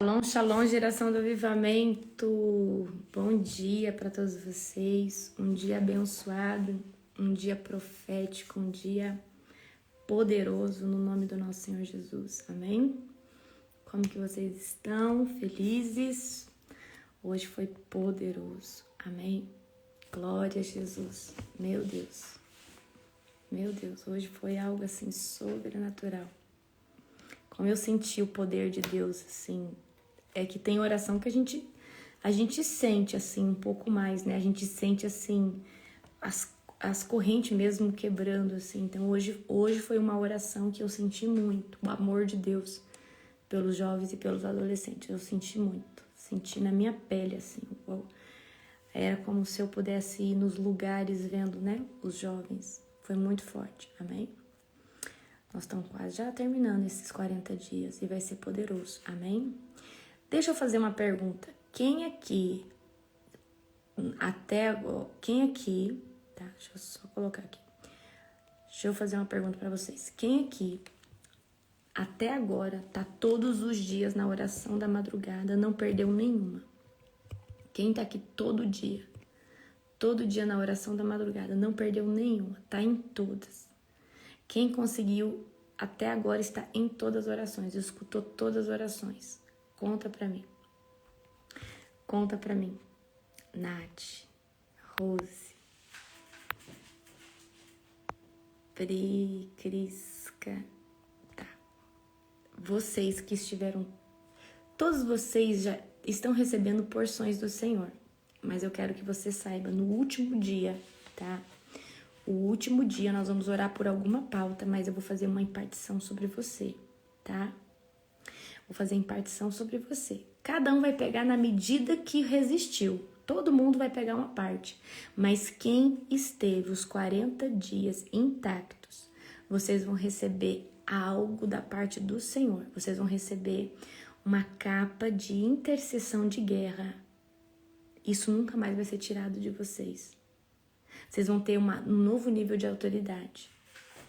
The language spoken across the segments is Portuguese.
Shalom, shalom, geração do avivamento. Bom dia para todos vocês. Um dia abençoado, um dia profético, um dia poderoso no nome do nosso Senhor Jesus. Amém? Como que vocês estão? Felizes? Hoje foi poderoso. Amém? Glória a Jesus. Meu Deus. Meu Deus, hoje foi algo assim sobrenatural. Como eu senti o poder de Deus, assim, é que tem oração que a gente sente, assim, um pouco mais, né? A gente sente, assim, as correntes mesmo quebrando, assim. Então, hoje foi uma oração que eu senti muito, o amor de Deus pelos jovens e pelos adolescentes. Eu senti muito, senti na minha pele, assim. Era como se eu pudesse ir nos lugares vendo, né, os jovens. Foi muito forte, amém? Nós estamos quase já terminando esses 40 dias e vai ser poderoso, amém? Deixa eu fazer uma pergunta. Quem aqui, tá? Deixa eu só colocar aqui. Deixa eu fazer uma pergunta para vocês. Quem aqui, até agora, tá todos os dias na oração da madrugada, não perdeu nenhuma? Quem tá aqui todo dia na oração da madrugada, não perdeu nenhuma, tá em todas? Quem conseguiu até agora está em todas as orações, escutou todas as orações? Conta pra mim. Conta pra mim. Nath, Rose, Pri, Crisca, tá. Vocês que estiveram, todos vocês já estão recebendo porções do Senhor. Mas eu quero que você saiba, no último dia, tá? O último dia nós vamos orar por alguma pauta, mas eu vou fazer uma impartição sobre você, tá? Vou fazer impartição sobre você. Cada um vai pegar na medida que resistiu. Todo mundo vai pegar uma parte. Mas quem esteve os 40 dias intactos, vocês vão receber algo da parte do Senhor. Vocês vão receber uma capa de intercessão de guerra. Isso nunca mais vai ser tirado de vocês. Vocês vão ter um novo nível de autoridade,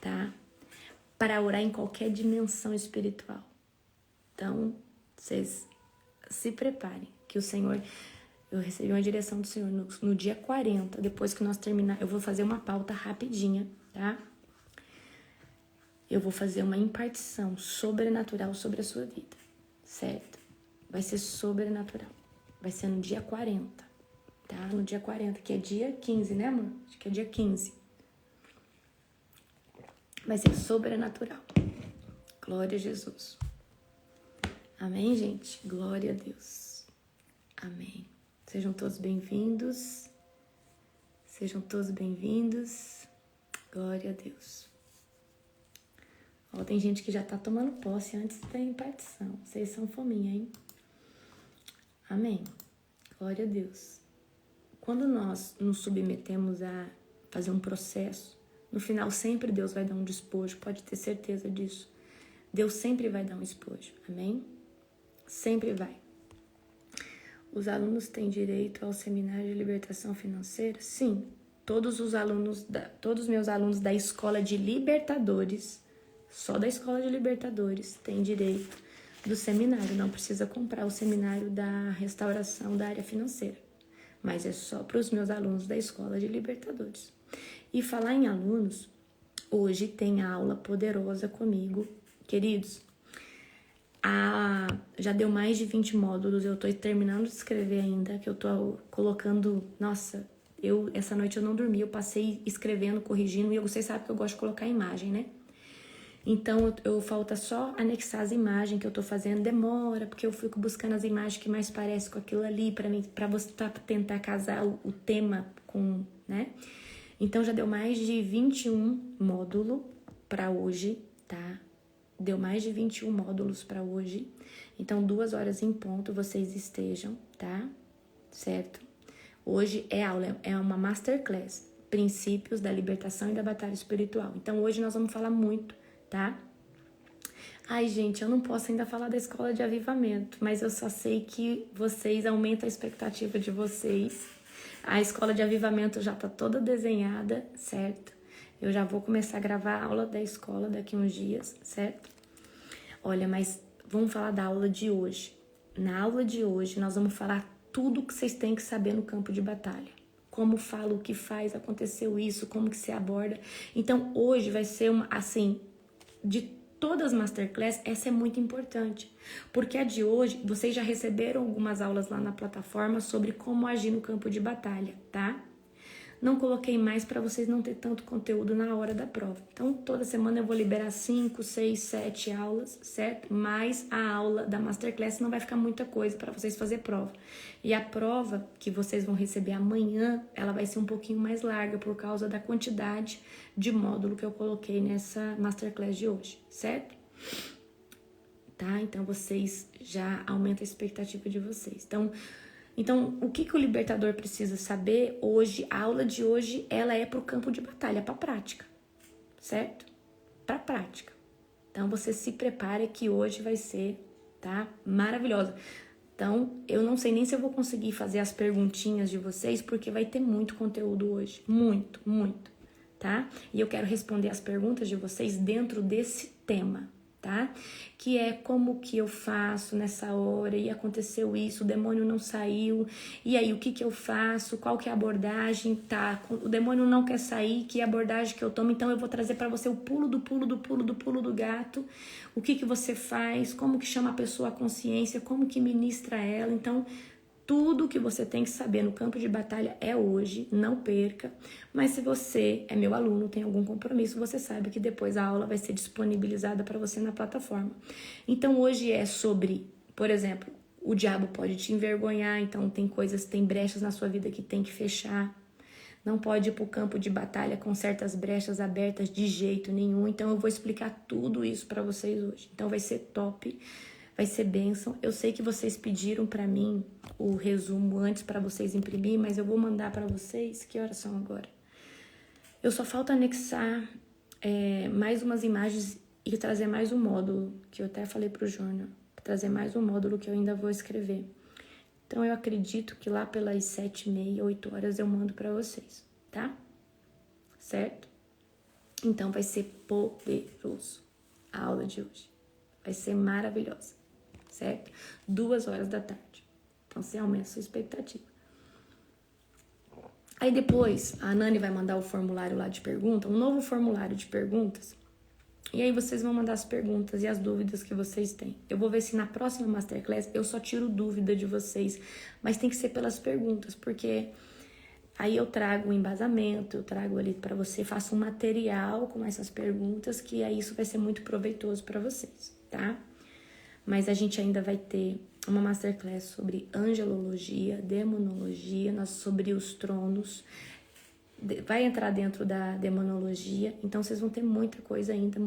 tá? Para orar em qualquer dimensão espiritual. Então, vocês se preparem, que o Senhor... Eu recebi uma direção do Senhor no dia 40, depois que nós terminar, eu vou fazer uma pauta rapidinha, tá? Eu vou fazer uma impartição sobrenatural sobre a sua vida, certo? Vai ser sobrenatural. Vai ser no dia 40. Tá? No dia 40, que é dia 15, né, amor? Acho que é dia 15. Vai ser sobrenatural. Glória a Jesus. Amém, gente? Glória a Deus. Amém. Sejam todos bem-vindos. Sejam todos bem-vindos. Glória a Deus. Ó, tem gente que já tá tomando posse antes da impartição. Vocês são fominha, hein? Amém. Glória a Deus. Quando nós nos submetemos a fazer um processo, no final sempre Deus vai dar um despojo, pode ter certeza disso. Deus sempre vai dar um despojo, amém? Sempre vai. Os alunos têm direito ao seminário de libertação financeira? Sim, todos os meus alunos da escola de libertadores, só da escola de libertadores, têm direito do seminário. Não precisa comprar o seminário da restauração da área financeira. Mas é só para os meus alunos da Escola de Libertadores. E falar em alunos, hoje tem aula poderosa comigo. Queridos, já deu mais de 20 módulos, eu estou terminando de escrever ainda, que eu estou colocando... Nossa, essa noite eu não dormi, eu passei escrevendo, corrigindo, e vocês sabem que eu gosto de colocar imagem, né? Então, falta só anexar as imagens que eu tô fazendo. Demora, porque eu fico buscando as imagens que mais parecem com aquilo ali, pra tentar casar o tema com, né? Então, já deu mais de 21 módulos pra hoje, tá? Deu mais de 21 módulos pra hoje. Então, 2 horas em ponto vocês estejam, tá? Certo? Hoje é aula, é uma masterclass. Princípios da libertação e da batalha espiritual. Então, hoje nós vamos falar muito, tá? Ai, gente, eu não posso ainda falar da escola de avivamento, mas eu só sei que vocês aumentam a expectativa de vocês. A escola de avivamento já tá toda desenhada, certo? Eu já vou começar a gravar a aula da escola daqui uns dias, certo? Olha, mas vamos falar da aula de hoje. Na aula de hoje, nós vamos falar tudo o que vocês têm que saber no campo de batalha. Como fala, o que faz, aconteceu isso, como que se aborda. Então, hoje vai ser de todas as masterclass, essa é muito importante. Porque a de hoje, vocês já receberam algumas aulas lá na plataforma sobre como agir no campo de batalha, tá? Não coloquei mais para vocês não ter tanto conteúdo na hora da prova. Então, toda semana eu vou liberar 5, 6, 7 aulas, certo? Mais a aula da Masterclass, não vai ficar muita coisa para vocês fazer prova. E a prova que vocês vão receber amanhã, ela vai ser um pouquinho mais larga por causa da quantidade de módulo que eu coloquei nessa Masterclass de hoje, certo? Tá? Então, vocês já aumentam a expectativa de vocês. Então, o que o libertador precisa saber hoje, a aula de hoje, ela é para o campo de batalha, para a prática, certo? Para a prática. Então, você se prepare que hoje vai ser, tá? Maravilhosa. Então, eu não sei nem se eu vou conseguir fazer as perguntinhas de vocês, porque vai ter muito conteúdo hoje. Muito, muito, tá? E eu quero responder as perguntas de vocês dentro desse tema, tá? Que é como que eu faço nessa hora, e aconteceu isso, o demônio não saiu, e aí o que eu faço, qual que é a abordagem, tá? O demônio não quer sair, que abordagem que eu tomo, então eu vou trazer para você o pulo do gato, o que você faz, como que chama a pessoa à consciência, como que ministra ela, então tudo que você tem que saber no campo de batalha é hoje, não perca. Mas se você é meu aluno, tem algum compromisso, você sabe que depois a aula vai ser disponibilizada para você na plataforma. Então hoje é sobre, por exemplo, o diabo pode te envergonhar, então tem brechas na sua vida que tem que fechar. Não pode ir para o campo de batalha com certas brechas abertas de jeito nenhum. Então eu vou explicar tudo isso para vocês hoje. Então vai ser top. Vai ser bênção. Eu sei que vocês pediram para mim o resumo antes para vocês imprimir, mas eu vou mandar para vocês. Que horas são agora? Eu só falta anexar mais umas imagens e trazer mais um módulo, que eu até falei pro Júnior, trazer mais um módulo que eu ainda vou escrever. Então eu acredito que lá pelas 7h30, 8 horas eu mando para vocês, tá? Certo? Então vai ser poderoso a aula de hoje. Vai ser maravilhosa. Certo? 2 horas da tarde. Então, você aumenta a sua expectativa. Aí depois, a Nani vai mandar o formulário lá de pergunta, um novo formulário de perguntas. E aí vocês vão mandar as perguntas e as dúvidas que vocês têm. Eu vou ver se na próxima Masterclass eu só tiro dúvida de vocês. Mas tem que ser pelas perguntas, porque aí eu trago o embasamento, eu trago ali para você, faço um material com essas perguntas, que aí isso vai ser muito proveitoso para vocês, tá? Mas a gente ainda vai ter uma masterclass sobre angelologia, demonologia, sobre os tronos. Vai entrar dentro da demonologia, então vocês vão ter muita coisa ainda,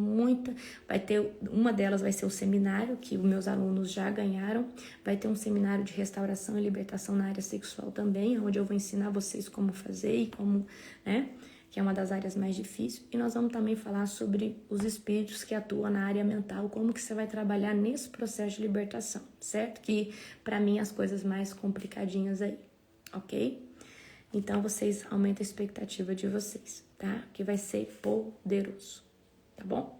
uma delas vai ser o seminário, que os meus alunos já ganharam, vai ter um seminário de restauração e libertação na área sexual também, onde eu vou ensinar vocês como fazer e como, né, que é uma das áreas mais difíceis, e nós vamos também falar sobre os espíritos que atuam na área mental, como que você vai trabalhar nesse processo de libertação, certo? Que para mim as coisas mais complicadinhas aí, ok? Então vocês aumentam a expectativa de vocês, tá? Que vai ser poderoso, tá bom?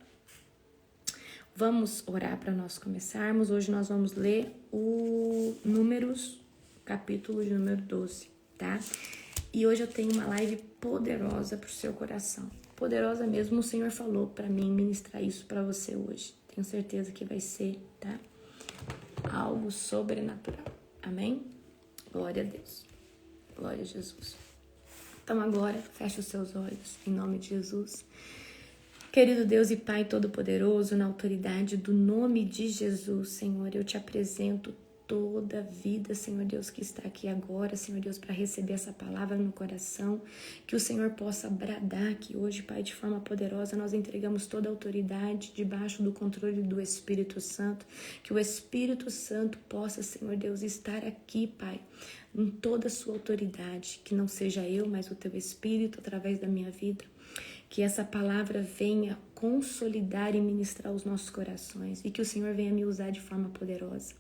Vamos orar para nós começarmos. Hoje nós vamos ler o Números, capítulo de número 12, tá? E hoje eu tenho uma live poderosa pro seu coração. Poderosa mesmo, o Senhor falou para mim ministrar isso para você hoje. Tenho certeza que vai ser, tá? Algo sobrenatural. Amém? Glória a Deus. Glória a Jesus. Então agora, feche os seus olhos, em nome de Jesus. Querido Deus e Pai Todo-Poderoso, na autoridade do nome de Jesus, Senhor, eu te apresento toda a vida, Senhor Deus, que está aqui agora, Senhor Deus, para receber essa palavra no coração, que o Senhor possa bradar aqui hoje, Pai, de forma poderosa. Nós entregamos toda a autoridade debaixo do controle do Espírito Santo, que o Espírito Santo possa, Senhor Deus, estar aqui, Pai, em toda a sua autoridade, que não seja eu, mas o teu Espírito através da minha vida. Que essa palavra venha consolidar e ministrar os nossos corações e que o Senhor venha me usar de forma poderosa.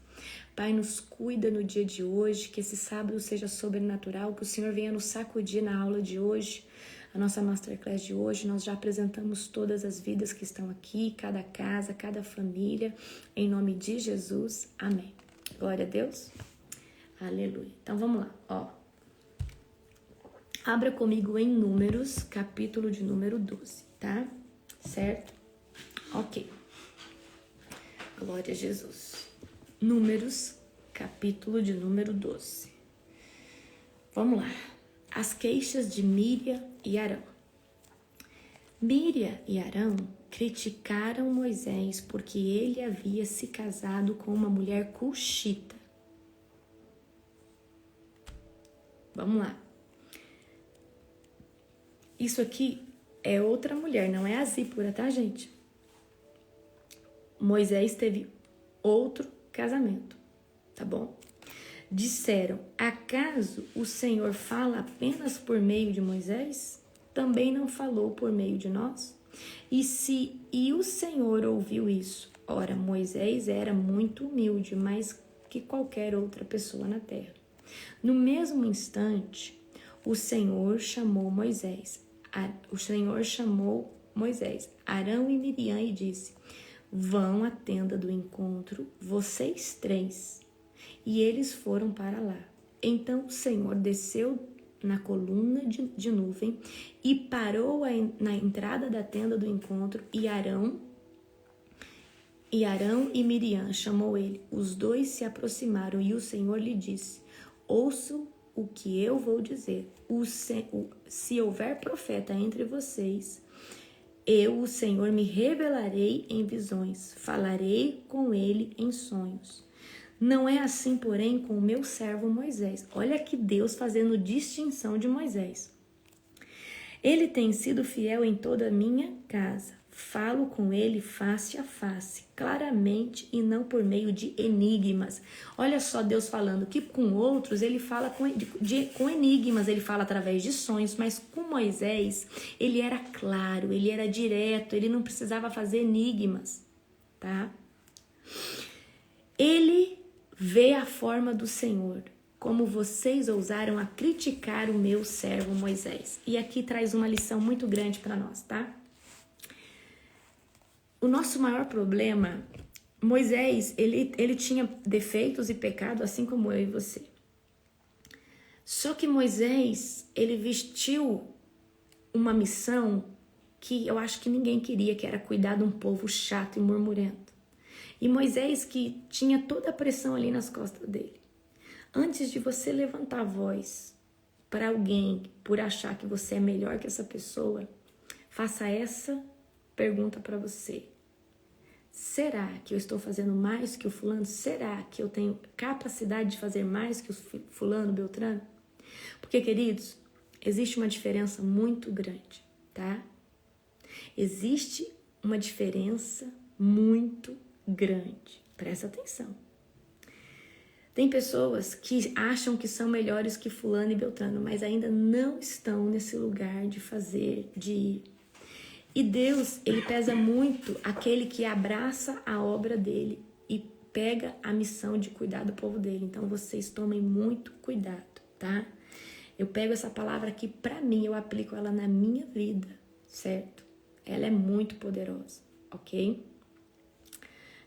Pai, nos cuida no dia de hoje, que esse sábado seja sobrenatural, que o Senhor venha nos sacudir na aula de hoje, a nossa Masterclass de hoje. Nós já apresentamos todas as vidas que estão aqui, cada casa, cada família, em nome de Jesus. Amém. Glória a Deus. Aleluia. Então vamos lá, ó. Abra comigo em Números, capítulo de número 12, tá? Certo? Ok. Glória a Jesus. Números, capítulo de número 12. Vamos lá. As queixas de Míriam e Arão. Míriam e Arão criticaram Moisés porque ele havia se casado com uma mulher cuxita. Vamos lá. Isso aqui é outra mulher, não é a Zípora, tá, gente? Moisés teve outro casamento, tá bom? Disseram, acaso o Senhor fala apenas por meio de Moisés? Também não falou por meio de nós? E o Senhor ouviu isso? Ora, Moisés era muito humilde, mais que qualquer outra pessoa na terra. No mesmo instante, o Senhor chamou Moisés, Arão e Miriam e disse, vão à tenda do encontro, vocês 3. E eles foram para lá. Então o Senhor desceu na coluna de nuvem e parou na entrada da tenda do encontro e Arão e Miriam chamou ele. Os 2 se aproximaram e o Senhor lhe disse, ouçam o que eu vou dizer. Se houver profeta entre vocês, eu, o Senhor, me revelarei em visões, falarei com ele em sonhos. Não é assim, porém, com o meu servo Moisés. Olha que Deus fazendo distinção de Moisés. Ele tem sido fiel em toda a minha casa. Falo com ele face a face, claramente e não por meio de enigmas. Olha só Deus falando que com outros ele fala com enigmas, ele fala através de sonhos, mas com Moisés ele era claro, ele era direto, ele não precisava fazer enigmas, tá? Ele vê a forma do Senhor, como vocês ousaram a criticar o meu servo Moisés. E aqui traz uma lição muito grande para nós, tá? O nosso maior problema, Moisés, ele tinha defeitos e pecados, assim como eu e você. Só que Moisés, ele vestiu uma missão que eu acho que ninguém queria, que era cuidar de um povo chato e murmurento. E Moisés, que tinha toda a pressão ali nas costas dele. Antes de você levantar a voz para alguém por achar que você é melhor que essa pessoa, faça essa pergunta para você. Será que eu estou fazendo mais que o fulano? Será que eu tenho capacidade de fazer mais que o fulano, Beltrano? Porque, queridos, existe uma diferença muito grande, tá? Existe uma diferença muito grande. Presta atenção. Tem pessoas que acham que são melhores que fulano e Beltrano, mas ainda não estão nesse lugar de fazer, de ir. E Deus, ele pesa muito aquele que abraça a obra dele e pega a missão de cuidar do povo dele. Então, vocês tomem muito cuidado, tá? Eu pego essa palavra aqui pra mim, eu aplico ela na minha vida, certo? Ela é muito poderosa, ok?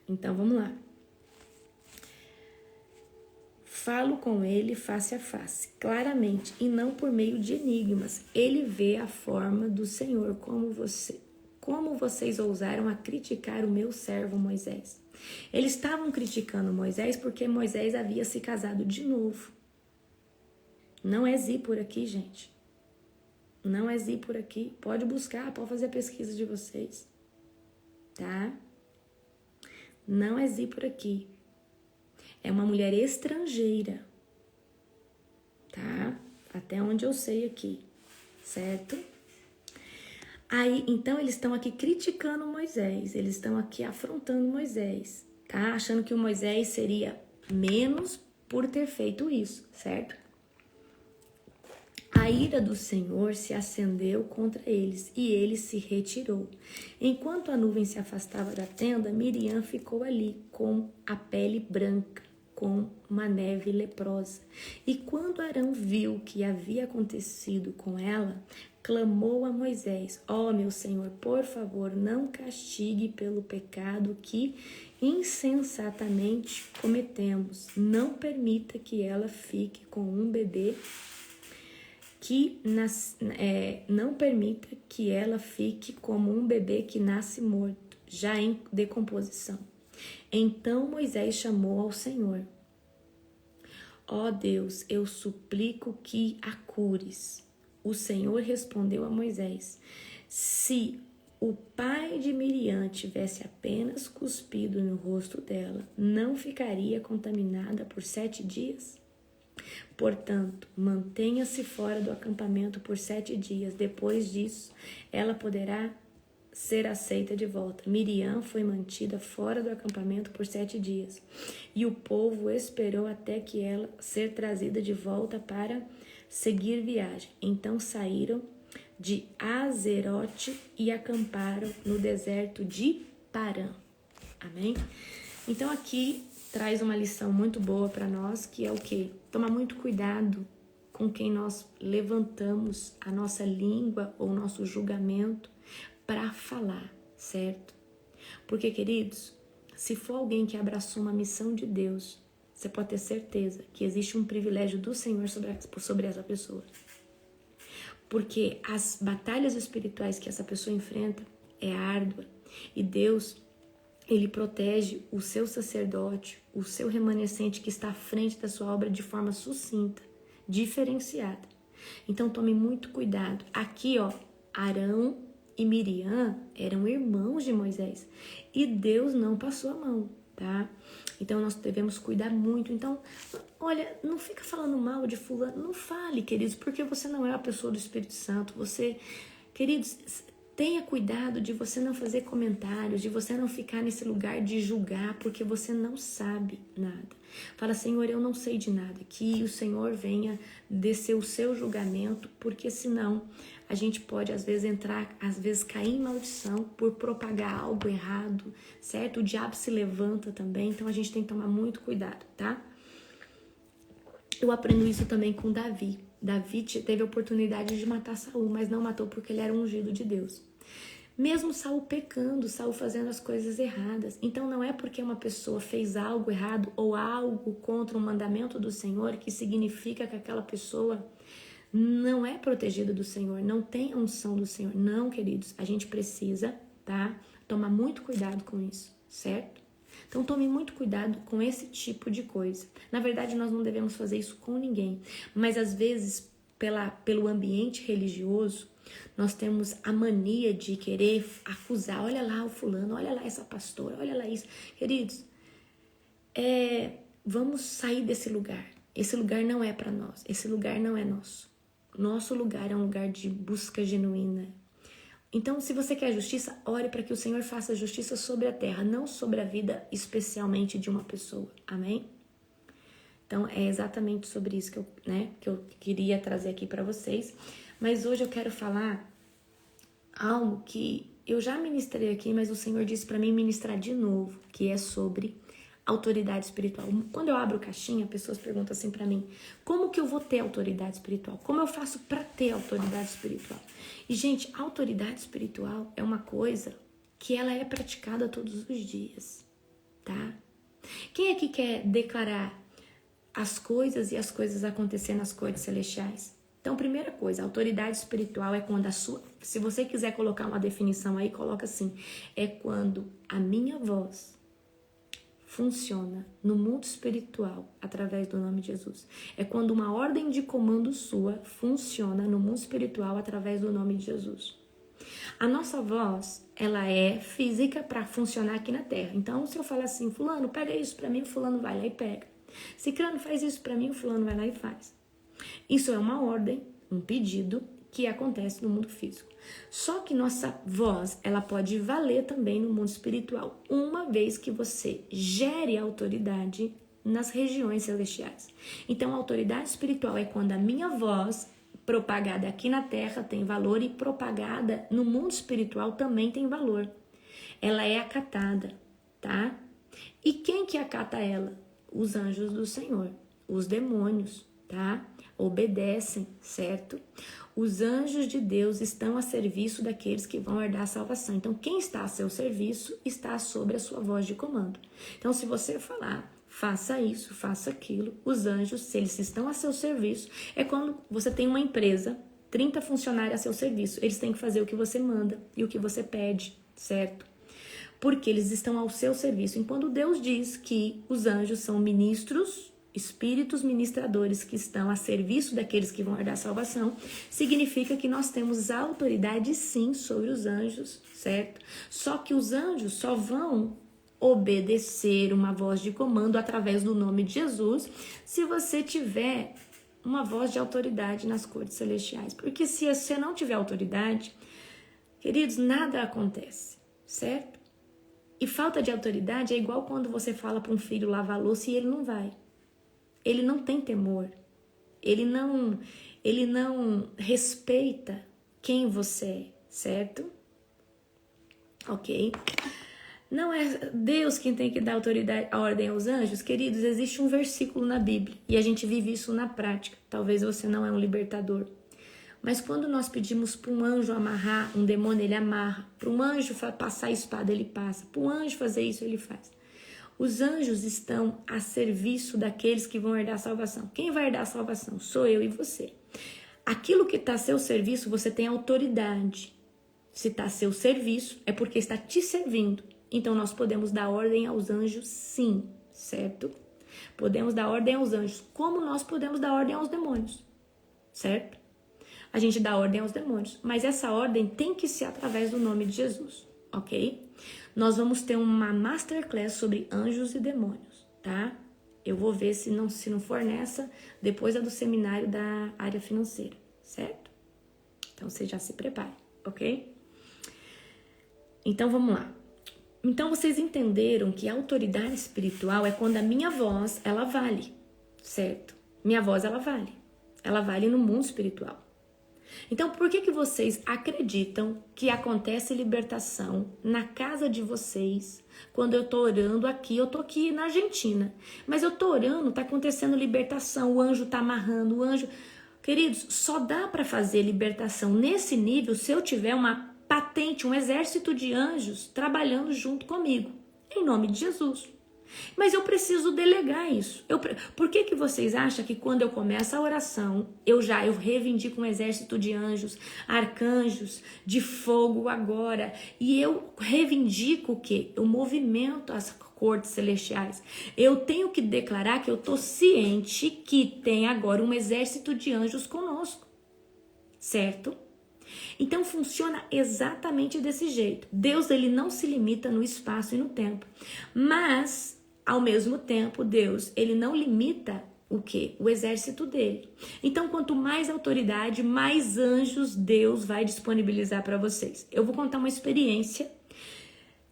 Então, vamos lá. Falo com ele face a face, claramente, e não por meio de enigmas. Ele vê a forma do Senhor, como vocês ousaram a criticar o meu servo Moisés. Eles estavam criticando Moisés porque Moisés havia se casado de novo. Não é Zípora aqui, gente. Não é Zípora aqui. Pode buscar, pode fazer a pesquisa de vocês. Tá? Não é Zípora aqui. É uma mulher estrangeira, tá? Até onde eu sei aqui, certo? Aí, então, eles estão aqui criticando Moisés, eles estão aqui afrontando Moisés, tá? Achando que o Moisés seria menos por ter feito isso, certo? A ira do Senhor se acendeu contra eles e ele se retirou. Enquanto a nuvem se afastava da tenda, Miriam ficou ali com a pele branca, com uma neve leprosa. E quando Arão viu o que havia acontecido com ela, clamou a Moisés, ó meu Senhor, por favor, não castigue pelo pecado que insensatamente cometemos. Não permita que ela fique com um bebê não permita que ela fique como um bebê que nasce morto, já em decomposição. Então Moisés chamou ao Senhor. Ó Deus, eu suplico que a cures. O Senhor respondeu a Moisés: se o pai de Miriam tivesse apenas cuspido no rosto dela, não ficaria contaminada por 7 dias? Portanto, mantenha-se fora do acampamento por 7 dias. Depois disso, ela poderá ser aceita de volta. Miriam foi mantida fora do acampamento por 7 dias. E o povo esperou até que ela ser trazida de volta para seguir viagem. Então saíram de Azerote e acamparam no deserto de Parã. Amém? Então aqui traz uma lição muito boa para nós, que é o quê? Tomar muito cuidado com quem nós levantamos a nossa língua ou nosso julgamento para falar, certo? Porque, queridos, se for alguém que abraçou uma missão de Deus, você pode ter certeza que existe um privilégio do Senhor sobre essa pessoa. Porque as batalhas espirituais que essa pessoa enfrenta é árdua. E Deus, Ele protege o seu sacerdote, o seu remanescente que está à frente da sua obra de forma sucinta, diferenciada. Então tome muito cuidado. Aqui, ó, Arão e Miriam eram irmãos de Moisés. E Deus não passou a mão, tá? Então nós devemos cuidar muito. Então, olha, não fica falando mal de fulano. Não fale, queridos, porque você não é a pessoa do Espírito Santo. Você, queridos, tenha cuidado de você não fazer comentários, de você não ficar nesse lugar de julgar, porque você não sabe nada. Fala, Senhor, eu não sei de nada. Que o Senhor venha descer o seu julgamento, porque senão a gente pode, às vezes, cair em maldição por propagar algo errado, certo? O diabo se levanta também, então a gente tem que tomar muito cuidado, tá? Eu aprendo isso também com Davi. Davi teve a oportunidade de matar Saul, mas não matou porque ele era ungido de Deus. Mesmo Saul pecando, Saul fazendo as coisas erradas. Então não é porque uma pessoa fez algo errado ou algo contra o mandamento do Senhor que significa que aquela pessoa não é protegida do Senhor, não tem a unção do Senhor. Não, queridos, a gente precisa, tá? Tomar muito cuidado com isso, certo? Então tome muito cuidado com esse tipo de coisa. Na verdade, nós não devemos fazer isso com ninguém, mas às vezes, pelo ambiente religioso, nós temos a mania de querer acusar. Olha lá o fulano, olha lá essa pastora, olha lá isso. Queridos, vamos sair desse lugar. Esse lugar não é para nós, esse lugar não é nosso. Nosso lugar é um lugar de busca genuína. Então, se você quer justiça, ore para que o Senhor faça justiça sobre a terra, não sobre a vida especialmente de uma pessoa. Amém? Então, é exatamente sobre isso que eu queria trazer aqui para vocês. Mas hoje eu quero falar algo que eu já ministrei aqui, mas o Senhor disse para mim ministrar de novo, que é sobre autoridade espiritual. Quando eu abro caixinha, pessoas perguntam assim para mim: como que eu vou ter autoridade espiritual? Como eu faço para ter autoridade espiritual? E, gente, autoridade espiritual é uma coisa que ela é praticada todos os dias, tá? Quem é que quer declarar as coisas e as coisas acontecer nas coisas celestiais? Então, primeira coisa, autoridade espiritual é quando se você quiser colocar uma definição aí, coloca assim: é quando a minha voz funciona no mundo espiritual através do nome de Jesus. É quando uma ordem de comando sua funciona no mundo espiritual através do nome de Jesus. A nossa voz, ela é física para funcionar aqui na terra. Então, se eu falar assim: fulano, pega isso para mim, o fulano vai lá e pega. Cicrano, faz isso para mim, o fulano vai lá e faz. Isso é uma ordem, um pedido que acontece no mundo físico. Só que nossa voz, ela pode valer também no mundo espiritual, uma vez que você gere autoridade nas regiões celestiais. Então, a autoridade espiritual é quando a minha voz, propagada aqui na terra, tem valor, e propagada no mundo espiritual também tem valor. Ela é acatada, tá? E quem que acata ela? Os anjos do Senhor, os demônios, tá? Obedecem, certo? Os anjos de Deus estão a serviço daqueles que vão herdar a salvação. Então, quem está a seu serviço está sobre a sua voz de comando. Então, se você falar, faça isso, faça aquilo, os anjos, se eles estão a seu serviço, é quando você tem uma empresa, 30 funcionários a seu serviço. Eles têm que fazer o que você manda e o que você pede, certo? Porque eles estão ao seu serviço. Enquanto Deus diz que os anjos são ministros, espíritos ministradores que estão a serviço daqueles que vão herdar a salvação, significa que nós temos autoridade sim sobre os anjos, certo? Só que os anjos só vão obedecer uma voz de comando através do nome de Jesus se você tiver uma voz de autoridade nas cortes celestiais. Porque se você não tiver autoridade, queridos, nada acontece, certo? E falta de autoridade é igual quando você fala para um filho lavar a louça e ele não vai. Ele não tem temor. Ele não respeita quem você é, certo? Ok? Não é Deus quem tem que dar autoridade, a ordem aos anjos? Queridos, existe um versículo na Bíblia e a gente vive isso na prática. Talvez você não é um libertador. Mas quando nós pedimos para um anjo amarrar um demônio, ele amarra. Para um anjo passar a espada, ele passa. Para um anjo fazer isso, ele faz. Os anjos estão a serviço daqueles que vão herdar a salvação. Quem vai herdar a salvação? Sou eu e você. Aquilo que está a seu serviço, você tem autoridade. Se está a seu serviço, é porque está te servindo. Então, nós podemos dar ordem aos anjos, sim, certo? Podemos dar ordem aos anjos, como nós podemos dar ordem aos demônios, certo? A gente dá ordem aos demônios, mas essa ordem tem que ser através do nome de Jesus, ok? Nós vamos ter uma masterclass sobre anjos e demônios, tá? Eu vou ver se não for nessa, depois é do seminário da área financeira, certo? Então, você já se prepare, ok? Então, vamos lá. Então, vocês entenderam que a autoridade espiritual é quando a minha voz, ela vale, certo? Minha voz, ela vale. Ela vale no mundo espiritual. Então, por que vocês acreditam que acontece libertação na casa de vocês quando eu tô orando aqui? Eu tô aqui na Argentina, mas eu tô orando, tá acontecendo libertação, o anjo tá amarrando, o anjo... Queridos, só dá para fazer libertação nesse nível se eu tiver uma patente, um exército de anjos trabalhando junto comigo, em nome de Jesus. Mas eu preciso delegar isso. Por que vocês acham que quando eu começo a oração, eu reivindico um exército de anjos, arcanjos, de fogo agora, e eu reivindico o quê? Eu movimento as cortes celestiais. Eu tenho que declarar que eu estou ciente que tem agora um exército de anjos conosco, certo? Então funciona exatamente desse jeito. Deus, ele não se limita no espaço e no tempo, mas ao mesmo tempo Deus, ele não limita o quê? O exército dele. Então, quanto mais autoridade, mais anjos Deus vai disponibilizar para vocês. Eu vou contar uma experiência.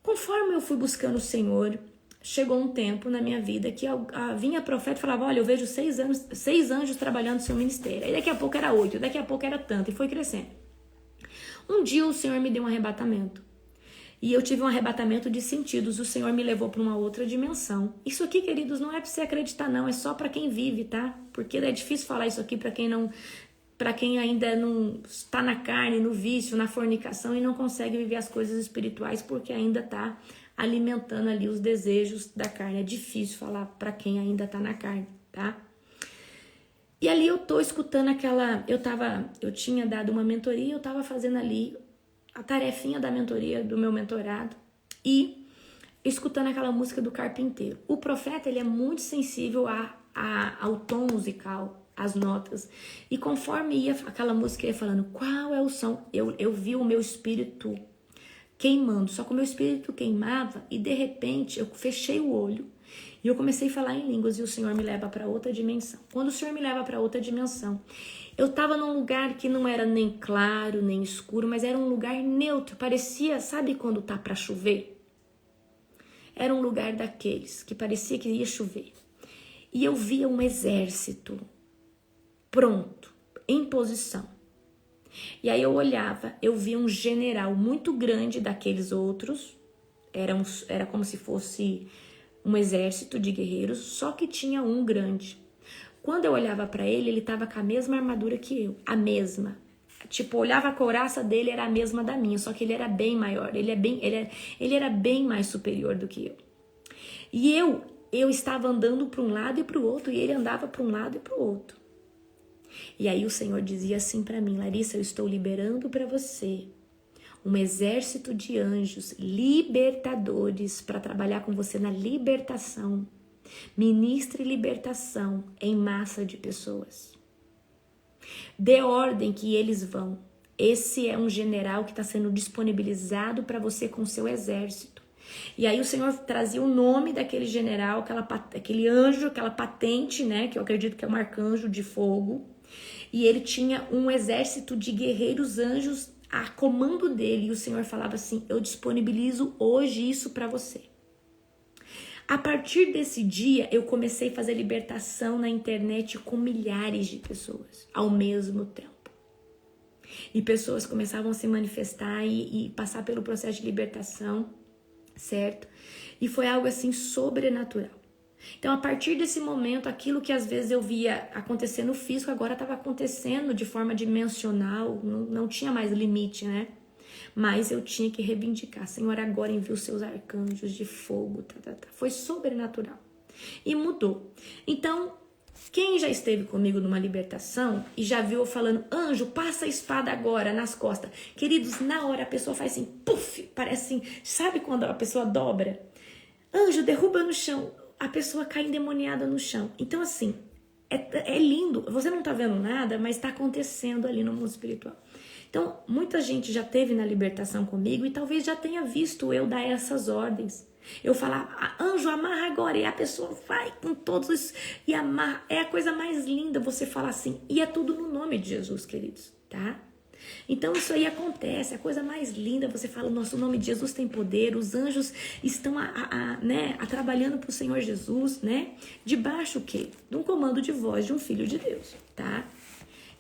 Conforme eu fui buscando o Senhor, chegou um tempo na minha vida que vinha profeta e falava, olha, eu vejo 6 anjos trabalhando no seu ministério. Aí daqui a pouco era 8, daqui a pouco era tanto, e foi crescendo. Um dia o Senhor me deu um arrebatamento. E eu tive um arrebatamento de sentidos. O Senhor me levou para uma outra dimensão. Isso aqui, queridos, não é para você acreditar, não. É só para quem vive, tá? Porque é difícil falar isso aqui para quem ainda não está na carne, no vício, na fornicação e não consegue viver as coisas espirituais porque ainda está alimentando ali os desejos da carne. É difícil falar para quem ainda está na carne, tá? E ali eu tô escutando eu tinha dado uma mentoria, eu tava fazendo ali a tarefinha da mentoria, do meu mentorado, e escutando aquela música do Carpinteiro. O profeta, ele é muito sensível ao tom musical, às notas, e conforme ia aquela música, ia falando, qual é o som? Eu vi o meu espírito queimando, só que o meu espírito queimava, e de repente eu fechei o olho, e eu comecei a falar em línguas e o Senhor me leva para outra dimensão. Quando o Senhor me leva para outra dimensão, eu estava num lugar que não era nem claro, nem escuro, mas era um lugar neutro. Parecia, sabe quando tá para chover? Era um lugar daqueles que parecia que ia chover. E eu via um exército pronto, em posição. E aí eu olhava, eu via um general muito grande daqueles outros. Era como se fosse um exército de guerreiros, só que tinha um grande. quando eu olhava para ele, ele tava com a mesma armadura que eu, a mesma. Tipo, olhava a couraça dele, era a mesma da minha, só que ele era bem maior, ele era bem mais superior do que eu. E eu estava andando para um lado e para o outro, e ele andava para um lado e para o outro. E aí o Senhor dizia assim para mim: Larissa, eu estou liberando para você um exército de anjos libertadores para trabalhar com você na libertação. Ministre libertação em massa de pessoas. Dê ordem que eles vão. Esse é um general que está sendo disponibilizado para você com seu exército. E aí o Senhor trazia o nome daquele general, aquele anjo, aquela patente, né? Que eu acredito que é um arcanjo de fogo. E ele tinha um exército de guerreiros anjos a comando dele. E o Senhor falava assim: eu disponibilizo hoje isso para você. A partir desse dia, eu comecei a fazer libertação na internet com milhares de pessoas ao mesmo tempo. E pessoas começavam a se manifestar e passar pelo processo de libertação, certo? E foi algo assim sobrenatural. Então, a partir desse momento, aquilo que às vezes eu via acontecer no físico, agora estava acontecendo de forma dimensional, não tinha mais limite, né? Mas eu tinha que reivindicar: Senhor, agora envia os seus arcanjos de fogo. Foi sobrenatural. E mudou. Então, quem já esteve comigo numa libertação e já viu eu falando: anjo, passa a espada agora nas costas. Queridos, na hora a pessoa faz assim, puf, parece assim, sabe quando a pessoa dobra? Anjo, derruba no chão. A pessoa cai endemoniada no chão. Então, assim, é lindo. Você não tá vendo nada, mas tá acontecendo ali no mundo espiritual. Então, muita gente já teve na libertação comigo e talvez já tenha visto eu dar essas ordens. Eu falar: anjo, amarra agora. E a pessoa vai com todos isso e amarra. É a coisa mais linda você falar assim. E é tudo no nome de Jesus, queridos, tá? Então isso aí acontece, a coisa mais linda. Você fala: nosso nome de Jesus tem poder. Os anjos estão trabalhando para o Senhor Jesus, né? Debaixo o quê? De um comando de voz de um filho de Deus, tá?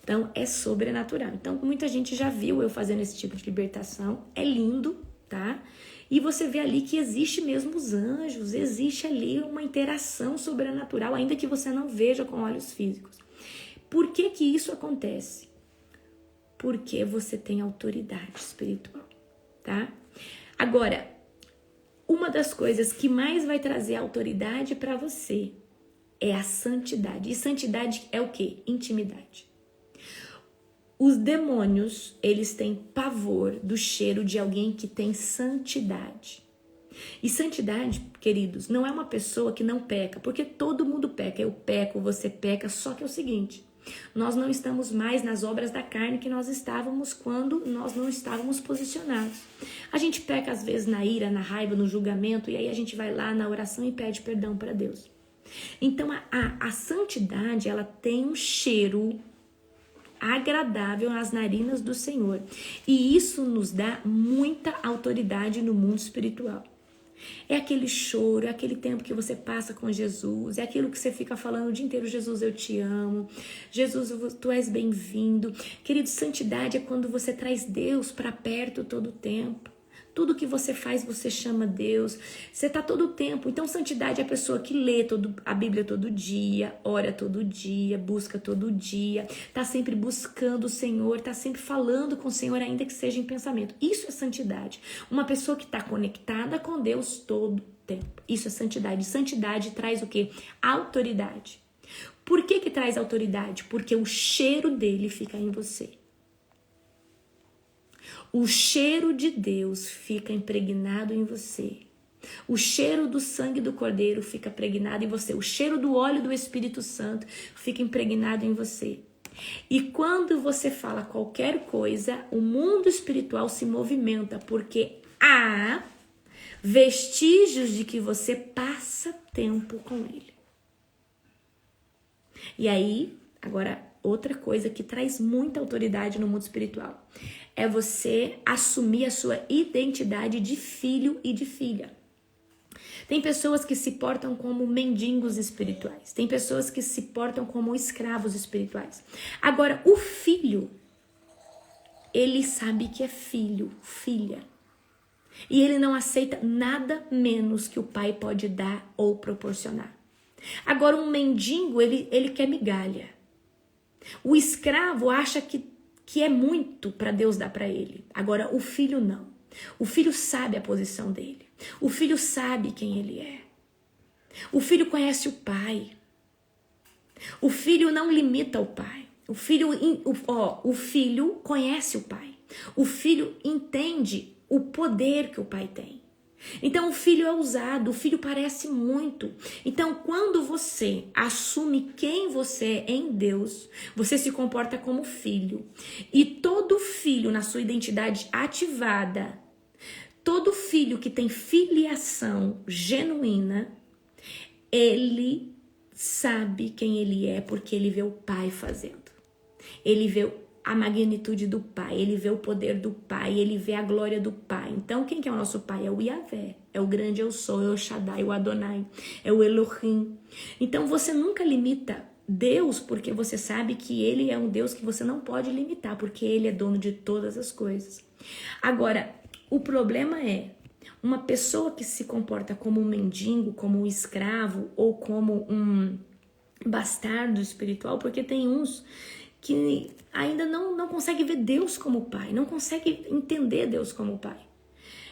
Então é sobrenatural. Então muita gente já viu eu fazendo esse tipo de libertação. É lindo, tá? E você vê ali que existe mesmo os anjos, existe ali uma interação sobrenatural, ainda que você não veja com olhos físicos. Por que que isso acontece? Porque você tem autoridade espiritual, tá? Agora, uma das coisas que mais vai trazer autoridade para você é a santidade. E santidade é o quê? Intimidade. Os demônios, eles têm pavor do cheiro de alguém que tem santidade. E santidade, queridos, não é uma pessoa que não peca, porque todo mundo peca. Eu peco, você peca, só que é o seguinte: nós não estamos mais nas obras da carne que nós estávamos quando nós não estávamos posicionados. A gente peca às vezes na ira, na raiva, no julgamento, e aí a gente vai lá na oração e pede perdão para Deus. Então a santidade, ela tem um cheiro agradável nas narinas do Senhor. E isso nos dá muita autoridade no mundo espiritual. É aquele choro, é aquele tempo que você passa com Jesus, é aquilo que você fica falando o dia inteiro: Jesus, eu te amo, Jesus, tu és bem-vindo. Querido, santidade é quando você traz Deus para perto todo o tempo. Tudo que você faz, você chama Deus. Você está todo o tempo. Então, santidade é a pessoa que lê a Bíblia todo dia, ora todo dia, busca todo dia, está sempre buscando o Senhor, está sempre falando com o Senhor, ainda que seja em pensamento. Isso é santidade. Uma pessoa que está conectada com Deus todo o tempo. Isso é santidade. Santidade traz o quê? Autoridade. Por que traz autoridade? Porque o cheiro dele fica em você. O cheiro de Deus fica impregnado em você. O cheiro do sangue do Cordeiro fica impregnado em você. O cheiro do óleo do Espírito Santo fica impregnado em você. E quando você fala qualquer coisa, o mundo espiritual se movimenta, porque há vestígios de que você passa tempo com ele. E aí, agora, outra coisa que traz muita autoridade no mundo espiritual é você assumir a sua identidade de filho e de filha. Tem pessoas que se portam como mendigos espirituais. Tem pessoas que se portam como escravos espirituais. Agora, o filho, ele sabe que é filho, filha. E ele não aceita nada menos que o pai pode dar ou proporcionar. Agora, um mendigo, ele quer migalha. O escravo acha que é muito para Deus dar para ele. Agora, o filho não. O filho sabe a posição dele. O filho sabe quem ele é. O filho conhece o pai. O filho não limita o pai. O filho conhece o pai. O filho entende o poder que o pai tem. Então o filho é ousado, o filho parece muito. Então quando você assume quem você é em Deus, você se comporta como filho. E todo filho na sua identidade ativada, todo filho que tem filiação genuína, ele sabe quem ele é porque ele vê o pai fazendo. Ele vê a magnitude do pai, ele vê o poder do pai, ele vê a glória do pai. Então quem que é o nosso pai? É o Yahvé, é o grande eu sou, é o Shaddai, o Adonai, é o Elohim. Então você nunca limita Deus porque você sabe que ele é um Deus que você não pode limitar, porque ele é dono de todas as coisas. Agora, o problema é uma pessoa que se comporta como um mendigo, como um escravo ou como um bastardo espiritual, porque tem uns que ainda não consegue ver Deus como pai, não consegue entender Deus como pai.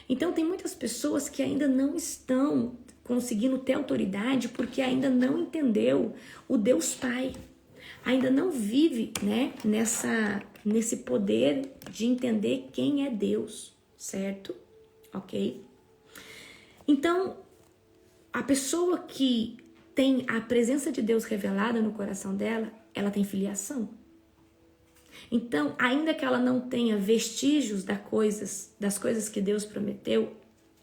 Então tem muitas pessoas que ainda não estão conseguindo ter autoridade porque ainda não entendeu o Deus Pai. Ainda não vive, né, nesse poder de entender quem é Deus, certo? Ok? Então, a pessoa que tem a presença de Deus revelada no coração dela, ela tem filiação. Então, ainda que ela não tenha vestígios das coisas que Deus prometeu,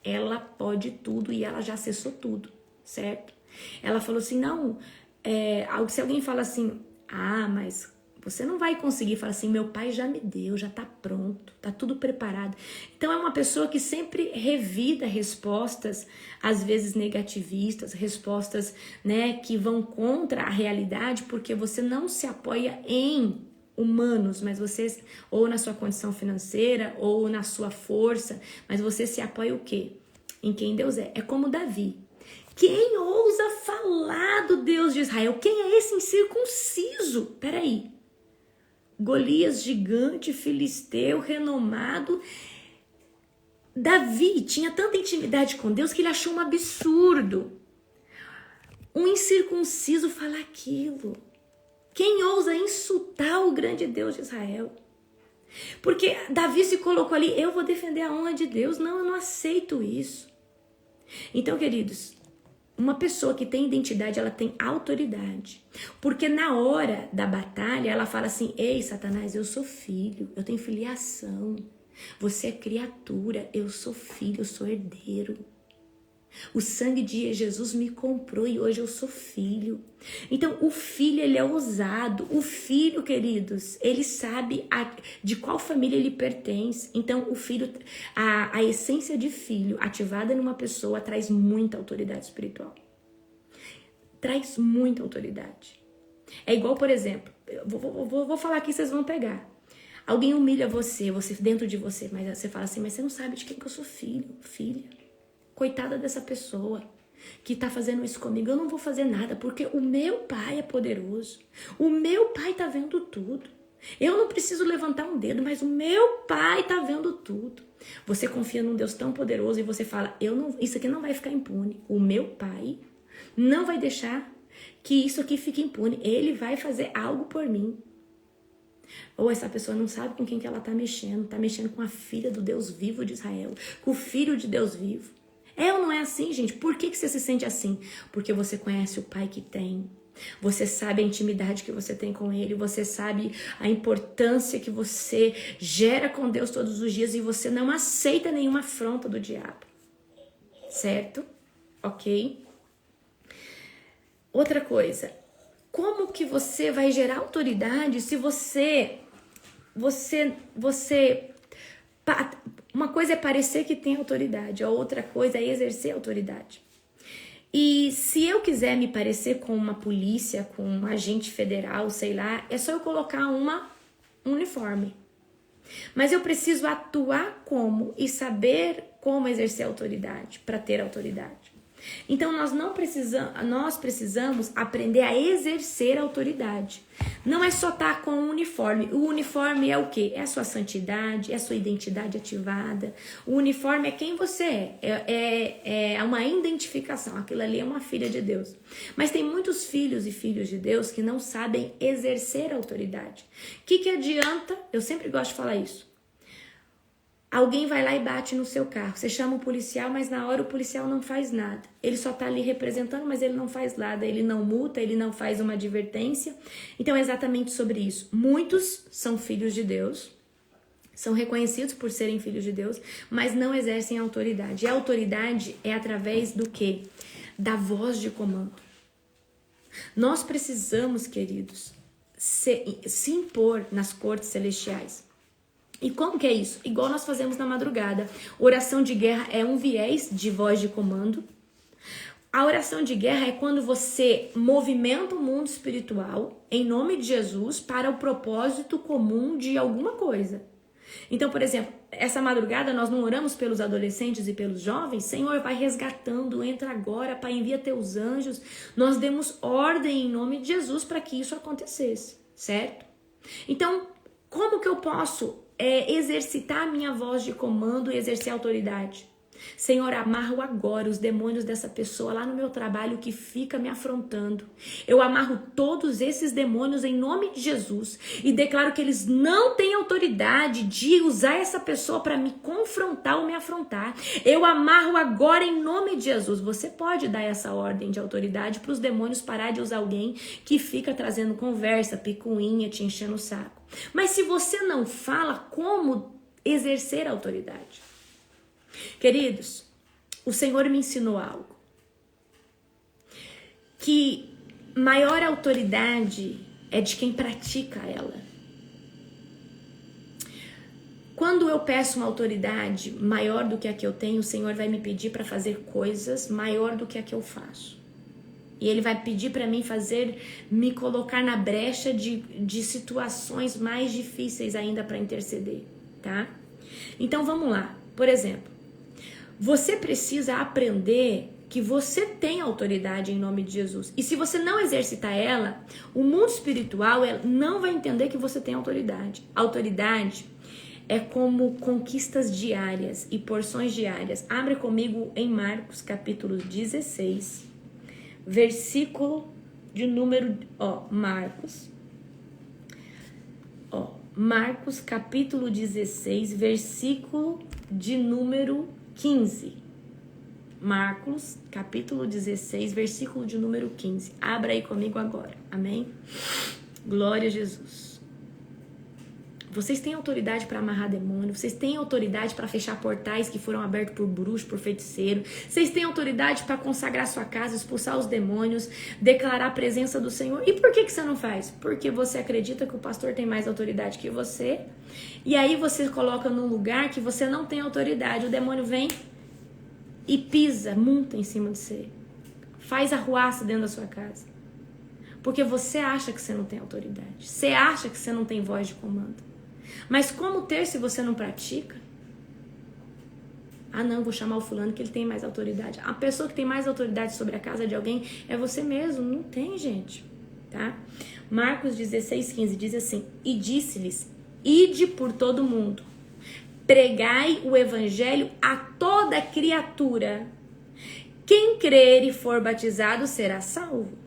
ela pode tudo e ela já acessou tudo, certo? Ela falou assim, não, se alguém fala assim, mas você não vai conseguir, fala assim, meu pai já me deu, já tá pronto, tá tudo preparado. Então é uma pessoa que sempre revida respostas, às vezes negativistas, respostas, né, que vão contra a realidade, porque você não se apoia em humanos, mas você, ou na sua condição financeira, ou na sua força, mas você se apoia o quê? Em quem Deus é. É como Davi. Quem ousa falar do Deus de Israel? Quem é esse incircunciso? Peraí. Golias, gigante, filisteu, renomado. Davi tinha tanta intimidade com Deus que ele achou um absurdo um incircunciso falar aquilo. Quem ousa insultar o grande Deus de Israel? Porque Davi se colocou ali, eu vou defender a honra de Deus. Não, eu não aceito isso. Então, queridos, uma pessoa que tem identidade, ela tem autoridade. Porque na hora da batalha, ela fala assim, ei, Satanás, eu sou filho, eu tenho filiação. Você é criatura, eu sou filho, eu sou herdeiro. O sangue de Jesus me comprou e hoje eu sou filho. Então o filho, ele é ousado. O filho, queridos, ele sabe de qual família ele pertence. Então o filho, a essência de filho ativada numa pessoa traz muita autoridade espiritual. Traz muita autoridade. É igual, por exemplo, vou falar aqui, vocês vão pegar. Alguém humilha você dentro de você, mas você fala assim, mas você não sabe de quem que eu sou filho, filha. Coitada dessa pessoa que tá fazendo isso comigo. Eu não vou fazer nada, porque o meu pai é poderoso. O meu pai tá vendo tudo. Eu não preciso levantar um dedo, mas o meu pai tá vendo tudo. Você confia num Deus tão poderoso e você fala, isso aqui não vai ficar impune. O meu pai não vai deixar que isso aqui fique impune. Ele vai fazer algo por mim. Ou essa pessoa não sabe com quem que ela tá mexendo com a filha do Deus vivo de Israel, com o filho de Deus vivo. É ou não é assim, gente? Por que você se sente assim? Porque você conhece o pai que tem. Você sabe a intimidade que você tem com ele. Você sabe a importância que você gera com Deus todos os dias. E você não aceita nenhuma afronta do diabo. Certo? Ok? Outra coisa. Como que você vai gerar autoridade se você uma coisa é parecer que tem autoridade, a outra coisa é exercer autoridade. E se eu quiser me parecer com uma polícia, com um agente federal, sei lá, é só eu colocar um uniforme. Mas eu preciso atuar como e saber como exercer autoridade para ter autoridade. Então nós precisamos aprender a exercer a autoridade. Não é só estar com o uniforme. O uniforme é o quê? É a sua santidade, é a sua identidade ativada. O uniforme é quem você é uma identificação. Aquilo ali é uma filha de Deus. Mas tem muitos filhos e filhas de Deus que não sabem exercer a autoridade. O que adianta? Eu sempre gosto de falar isso. Alguém vai lá e bate no seu carro. Você chama o policial, mas na hora o policial não faz nada. Ele só tá ali representando, mas ele não faz nada. Ele não multa, ele não faz uma advertência. Então é exatamente sobre isso. Muitos são filhos de Deus, são reconhecidos por serem filhos de Deus, mas não exercem autoridade. E a autoridade é através do quê? Da voz de comando. Nós precisamos, queridos, se impor nas cortes celestiais. E como que é isso? Igual nós fazemos na madrugada. Oração de guerra é um viés de voz de comando. A oração de guerra é quando você movimenta o mundo espiritual em nome de Jesus para o propósito comum de alguma coisa. Então, por exemplo, essa madrugada nós não oramos pelos adolescentes e pelos jovens. Senhor, vai resgatando, entra agora, Pai, envia teus anjos. Nós demos ordem em nome de Jesus para que isso acontecesse, certo? Então, como que eu posso exercitar a minha voz de comando e exercer autoridade? Senhor, amarro agora os demônios dessa pessoa lá no meu trabalho que fica me afrontando. Eu amarro todos esses demônios em nome de Jesus e declaro que eles não têm autoridade de usar essa pessoa para me confrontar ou me afrontar. Eu amarro agora em nome de Jesus. Você pode dar essa ordem de autoridade para os demônios parar de usar alguém que fica trazendo conversa, picuinha, te enchendo o saco. Mas se você não fala, como exercer a autoridade? Queridos, o Senhor me ensinou algo. Que maior autoridade é de quem pratica ela. Quando eu peço uma autoridade maior do que a que eu tenho, o Senhor vai me pedir para fazer coisas maior do que a que eu faço. E Ele vai pedir para mim me colocar na brecha de situações mais difíceis ainda para interceder, tá? Então vamos lá. Por exemplo, você precisa aprender que você tem autoridade em nome de Jesus. E se você não exercitar ela, o mundo espiritual não vai entender que você tem autoridade. Autoridade é como conquistas diárias e porções diárias. Abre comigo em Marcos capítulo 16, versículo de número... Marcos capítulo 16, versículo de número 15. Marcos, capítulo 16, versículo de número 15. Abra aí comigo agora. Amém? Glória a Jesus. Vocês têm autoridade para amarrar demônio. Vocês têm autoridade para fechar portais que foram abertos por bruxo, por feiticeiro. Vocês têm autoridade para consagrar sua casa, expulsar os demônios, declarar a presença do Senhor. E por que você não faz? Porque você acredita que o pastor tem mais autoridade que você. E aí você coloca num lugar que você não tem autoridade. O demônio vem e pisa, monta em cima de você. Faz arruaça dentro da sua casa. Porque você acha que você não tem autoridade. Você acha que você não tem voz de comando. Mas como ter se você não pratica? Ah não, vou chamar o fulano que ele tem mais autoridade. A pessoa que tem mais autoridade sobre a casa de alguém é você mesmo. Não tem, gente. Tá? Marcos 16, 15 diz assim: e disse-lhes, ide por todo mundo, pregai o evangelho a toda criatura. Quem crer e for batizado será salvo.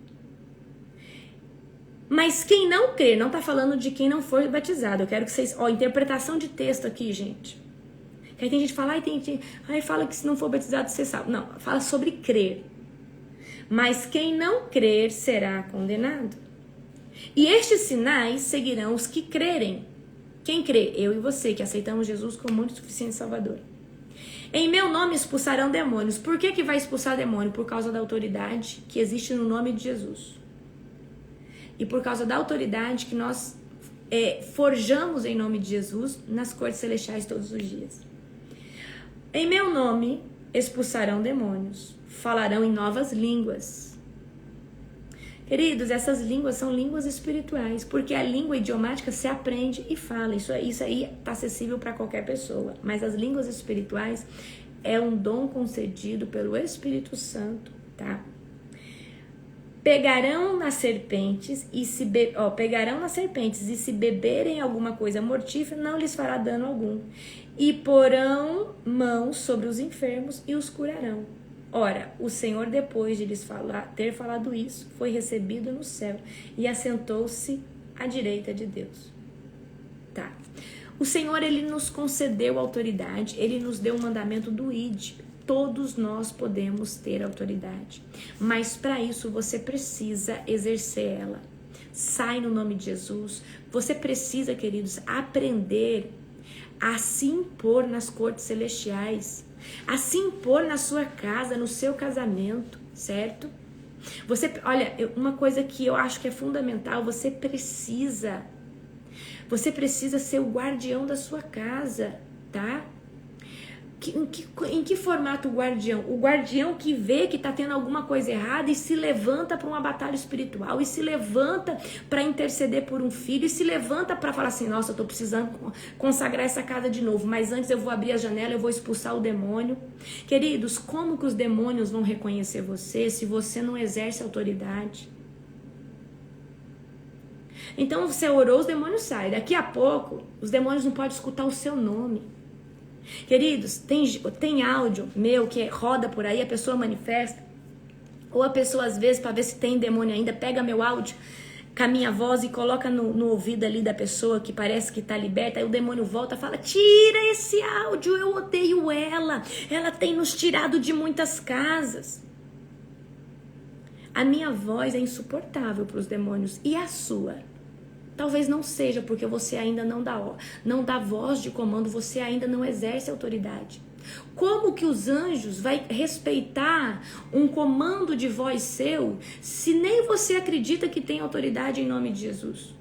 Mas quem não crer, não tá falando de quem não for batizado. Eu quero que vocês... interpretação de texto aqui, gente. Aí tem gente que fala, fala que se não for batizado você salva. Não, fala sobre crer. Mas quem não crer será condenado. E estes sinais seguirão os que crerem. Quem crê? Eu e você, que aceitamos Jesus como único e suficiente Salvador. Em meu nome expulsarão demônios. Por que vai expulsar demônio? Por causa da autoridade que existe no nome de Jesus. E por causa da autoridade que nós forjamos em nome de Jesus nas cortes celestiais todos os dias. Em meu nome expulsarão demônios, falarão em novas línguas. Queridos, essas línguas são línguas espirituais, porque a língua idiomática se aprende e fala. Isso aí está acessível para qualquer pessoa. Mas as línguas espirituais é um dom concedido pelo Espírito Santo, tá? Pegarão nas serpentes e se beberem alguma coisa mortífera, não lhes fará dano algum. E porão mãos sobre os enfermos e os curarão. Ora, o Senhor, depois de lhes ter falado isso, foi recebido no céu e assentou-se à direita de Deus. Tá. O Senhor, ele nos concedeu autoridade, ele nos deu o mandamento do ide. Todos nós podemos ter autoridade, mas para isso você precisa exercer ela. Sai no nome de Jesus. Você precisa, queridos, aprender a se impor nas cortes celestiais, a se impor na sua casa, no seu casamento, certo? Olha, uma coisa que eu acho que é fundamental, você precisa ser o guardião da sua casa, tá? Em que formato o guardião? O guardião que vê que está tendo alguma coisa errada e se levanta para uma batalha espiritual, e se levanta para interceder por um filho, e se levanta para falar assim, nossa, eu estou precisando consagrar essa casa de novo, mas antes eu vou abrir a janela, eu vou expulsar o demônio. Queridos, como que os demônios vão reconhecer você se você não exerce autoridade? Então você orou, os demônios saem. Daqui a pouco, os demônios não podem escutar o seu nome. Queridos, tem áudio meu que roda por aí, a pessoa manifesta, ou a pessoa às vezes, para ver se tem demônio ainda, pega meu áudio com a minha voz e coloca no ouvido ali da pessoa que parece que tá liberta, aí o demônio volta e fala, tira esse áudio, eu odeio ela tem nos tirado de muitas casas. A minha voz é insuportável para os demônios, e a sua? Talvez não seja, porque você ainda não dá voz de comando, você ainda não exerce autoridade. Como que os anjos vai respeitar um comando de voz seu, se nem você acredita que tem autoridade em nome de Jesus?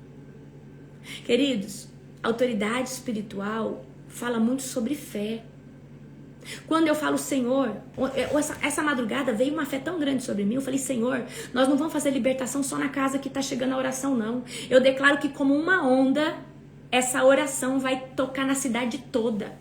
Queridos, autoridade espiritual fala muito sobre fé. Quando eu falo, Senhor, essa madrugada veio uma fé tão grande sobre mim, eu falei, Senhor, nós não vamos fazer libertação só na casa que está chegando a oração, não. Eu declaro que como uma onda, essa oração vai tocar na cidade toda.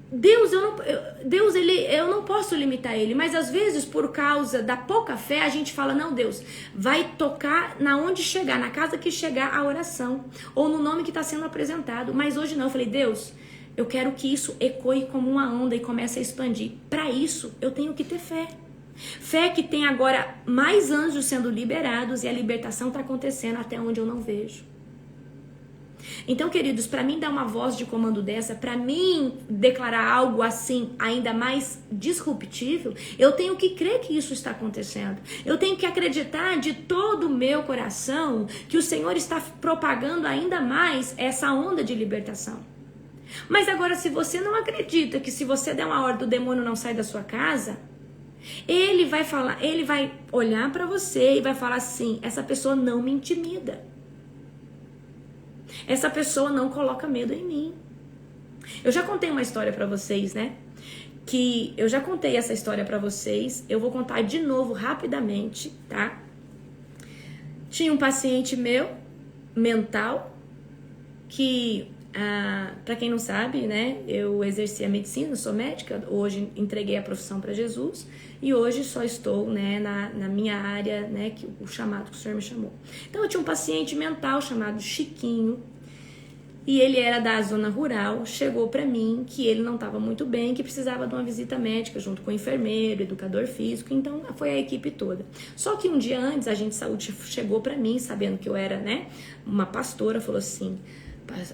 Deus, eu não posso limitar ele, mas às vezes por causa da pouca fé a gente fala, não, Deus, vai tocar na onde chegar, na casa que chegar a oração, ou no nome que está sendo apresentado. Mas hoje não, eu falei, Deus, eu quero que isso ecoe como uma onda e comece a expandir. Para isso, eu tenho que ter fé. Fé que tem agora mais anjos sendo liberados e a libertação está acontecendo até onde eu não vejo. Então, queridos, para mim dar uma voz de comando dessa, para mim declarar algo assim ainda mais disruptível, eu tenho que crer que isso está acontecendo. Eu tenho que acreditar de todo o meu coração que o Senhor está propagando ainda mais essa onda de libertação. Mas agora, se você não acredita que se você der uma ordem, o demônio não sai da sua casa, ele vai olhar para você e vai falar assim, essa pessoa não me intimida. Essa pessoa não coloca medo em mim. Eu já contei uma história para vocês, né? Eu já contei essa história para vocês. Eu vou contar de novo rapidamente, tá? Tinha um paciente meu, mental, que... para quem não sabe, né, eu exerci a medicina, sou médica, hoje entreguei a profissão para Jesus e hoje só estou, né, na minha área, né, o chamado que o Senhor me chamou. Então eu tinha um paciente mental chamado Chiquinho e ele era da zona rural, chegou para mim que ele não estava muito bem, que precisava de uma visita médica junto com o enfermeiro, educador físico, então foi a equipe toda. Só que um dia antes a agente de saúde chegou para mim, sabendo que eu era, né, uma pastora, falou assim,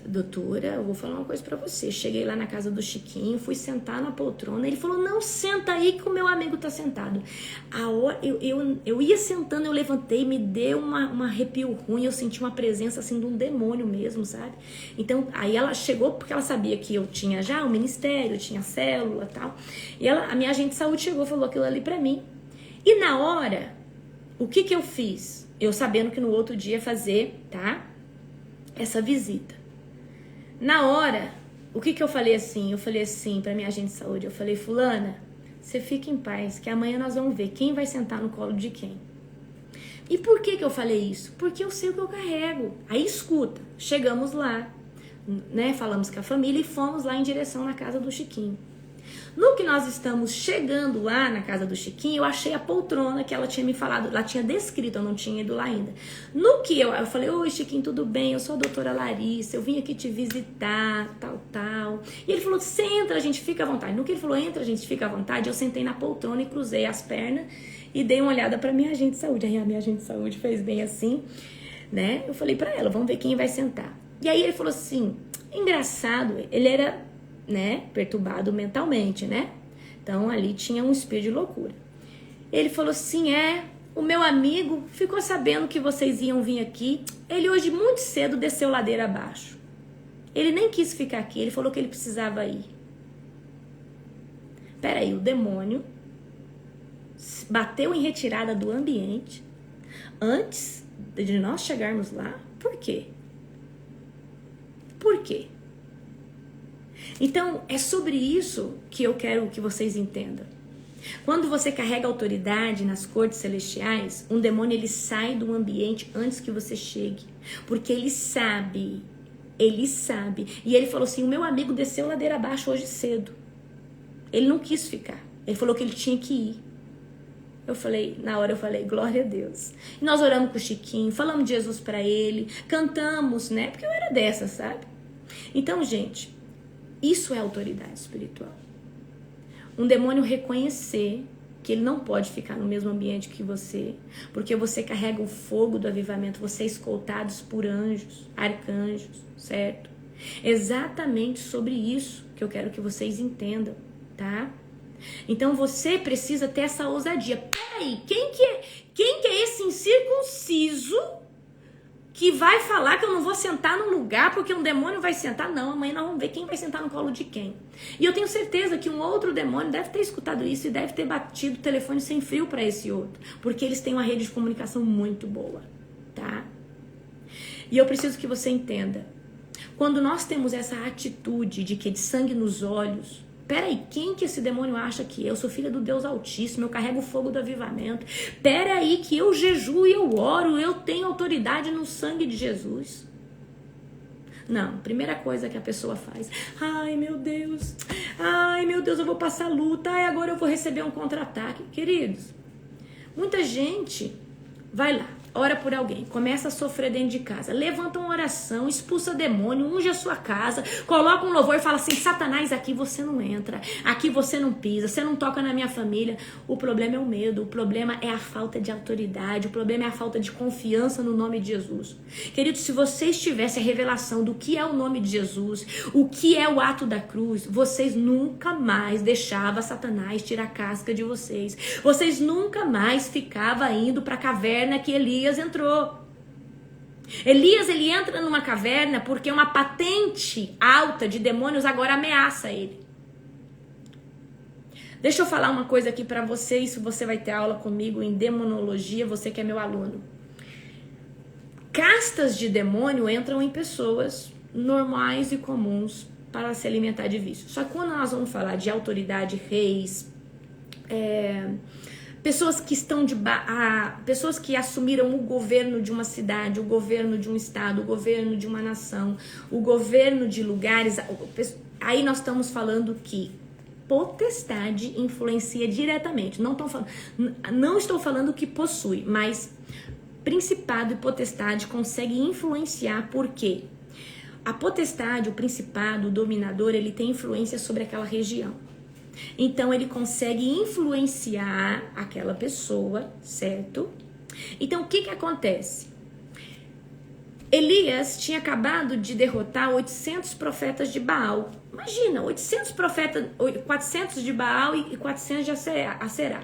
doutora, eu vou falar uma coisa pra você. Cheguei lá na casa do Chiquinho, fui sentar na poltrona, ele falou, não, senta aí que o meu amigo tá sentado. Eu ia sentando, eu levantei, me deu um arrepio ruim, eu senti uma presença assim de um demônio mesmo, sabe? Então, aí ela chegou porque ela sabia que eu tinha já o ministério, tinha célula e tal, e a minha agente de saúde chegou e falou aquilo ali pra mim. E na hora, o que eu fiz? Eu sabendo que no outro dia ia fazer, tá? Essa visita. Na hora, o que eu falei assim? Eu falei assim pra minha agente de saúde, eu falei, fulana, você fica em paz, que amanhã nós vamos ver quem vai sentar no colo de quem. E por que eu falei isso? Porque eu sei o que eu carrego. Aí escuta, chegamos lá, né, falamos com a família e fomos lá em direção na casa do Chiquinho. No que nós estamos chegando lá na casa do Chiquinho, eu achei a poltrona que ela tinha me falado, ela tinha descrito, eu não tinha ido lá ainda. No que eu falei, oi Chiquinho, tudo bem? Eu sou a doutora Larissa, eu vim aqui te visitar, tal. E ele falou, você entra, a gente fica à vontade. No que ele falou, entra, a gente fica à vontade, eu sentei na poltrona e cruzei as pernas e dei uma olhada pra minha agente de saúde. Aí a minha agente de saúde fez bem assim, né? Eu falei pra ela, vamos ver quem vai sentar. E aí ele falou assim, engraçado, ele era, né, perturbado mentalmente, né? Então ali tinha um espírito de loucura. Ele falou assim, o meu amigo ficou sabendo que vocês iam vir aqui. Ele hoje muito cedo desceu ladeira abaixo. Ele nem quis ficar aqui, ele falou que ele precisava ir. Peraí, o demônio bateu em retirada do ambiente antes de nós chegarmos lá. Por quê? Por quê? Então, é sobre isso que eu quero que vocês entendam. Quando você carrega autoridade nas cortes celestiais, um demônio ele sai do ambiente antes que você chegue. Porque ele sabe. E ele falou assim, o meu amigo desceu ladeira abaixo hoje cedo. Ele não quis ficar. Ele falou que ele tinha que ir. Na hora eu falei, glória a Deus. E nós oramos com o Chiquinho, falamos de Jesus pra ele, cantamos, né? Porque eu era dessa, sabe? Então, gente, isso é autoridade espiritual. Um demônio reconhecer que ele não pode ficar no mesmo ambiente que você, porque você carrega o fogo do avivamento, você é escoltados por anjos, arcanjos, certo? Exatamente sobre isso que eu quero que vocês entendam, tá? Então você precisa ter essa ousadia. Peraí, quem que é esse incircunciso que vai falar que eu não vou sentar num lugar porque um demônio vai sentar? Não, amanhã nós vamos ver quem vai sentar no colo de quem. E eu tenho certeza que um outro demônio deve ter escutado isso e deve ter batido o telefone sem fio para esse outro, porque eles têm uma rede de comunicação muito boa, tá? E eu preciso que você entenda. Quando nós temos essa atitude de que de sangue nos olhos, peraí, quem que esse demônio acha que é? Eu sou filha do Deus Altíssimo, eu carrego o fogo do avivamento. Peraí, que eu jejuo e eu oro, eu tenho autoridade no sangue de Jesus. Não, primeira coisa que a pessoa faz, ai meu Deus, eu vou passar luta, agora eu vou receber um contra-ataque. Queridos, muita gente vai lá, ora por alguém, começa a sofrer dentro de casa, levanta uma oração, expulsa demônio, unge a sua casa, coloca um louvor e fala assim, Satanás, aqui você não entra, aqui você não pisa, você não toca na minha família. O problema é o medo, o problema é a falta de autoridade, o problema é a falta de confiança no nome de Jesus. Querido, se vocês tivessem a revelação do que é o nome de Jesus, o que é o ato da cruz, vocês nunca mais deixavam Satanás tirar a casca de vocês. Vocês nunca mais ficavam indo para a caverna que Elias entrou. Elias, ele entra numa caverna porque uma patente alta de demônios agora ameaça ele. Deixa eu falar uma coisa aqui pra você, isso você vai ter aula comigo em demonologia, você que é meu aluno. Castas de demônio entram em pessoas normais e comuns para se alimentar de vício. Só que quando nós vamos falar de autoridade, reis, pessoas que estão pessoas que assumiram o governo de uma cidade, o governo de um estado, o governo de uma nação, o governo de lugares, aí nós estamos falando que potestade influencia diretamente. Não estou falando que possui, mas principado e potestade conseguem influenciar. Por quê? A potestade, o principado, o dominador, ele tem influência sobre aquela região. Então, ele consegue influenciar aquela pessoa, certo? Então, o que acontece? Elias tinha acabado de derrotar 800 profetas de Baal. Imagina, 800 profetas, 400 de Baal e 400 de Aserá.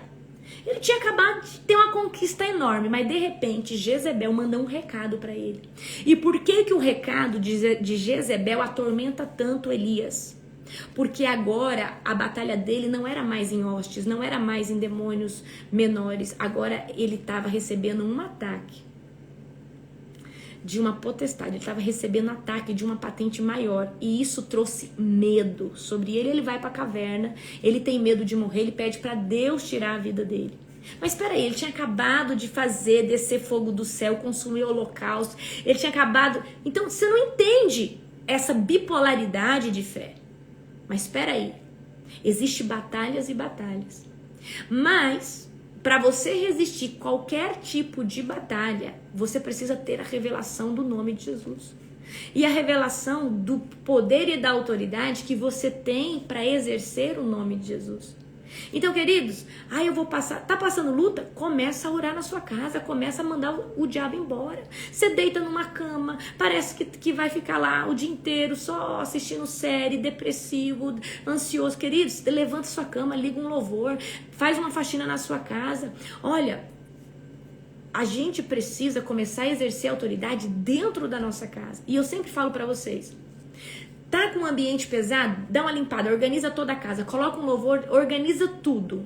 Ele tinha acabado de ter uma conquista enorme, mas de repente Jezebel mandou um recado para ele. E por que o recado de Jezebel atormenta tanto Elias? Porque agora a batalha dele não era mais em hostes, não era mais em demônios menores. Agora ele estava recebendo um ataque de uma potestade, ele estava recebendo ataque de uma patente maior. E isso trouxe medo sobre ele. Ele vai para a caverna, ele tem medo de morrer, ele pede para Deus tirar a vida dele. Mas espera aí, ele tinha acabado de fazer descer fogo do céu, consumir o holocausto. Ele tinha acabado... Então você não entende essa bipolaridade de fé. Mas espera aí, Existem batalhas e batalhas. Mas, para você resistir qualquer tipo de batalha, você precisa ter a revelação do nome de Jesus. E a revelação do poder e da autoridade que você tem para exercer o nome de Jesus. Então, queridos, eu vou passar, tá passando luta? Começa a orar na sua casa, começa a mandar o diabo embora. Você deita numa cama, parece que vai ficar lá o dia inteiro só assistindo série, depressivo, ansioso. Queridos, levanta sua cama, liga um louvor, faz uma faxina na sua casa. Olha, a gente precisa começar a exercer autoridade dentro da nossa casa. E eu sempre falo para vocês, tá com um ambiente pesado? Dá uma limpada, organiza toda a casa, coloca um louvor, organiza tudo.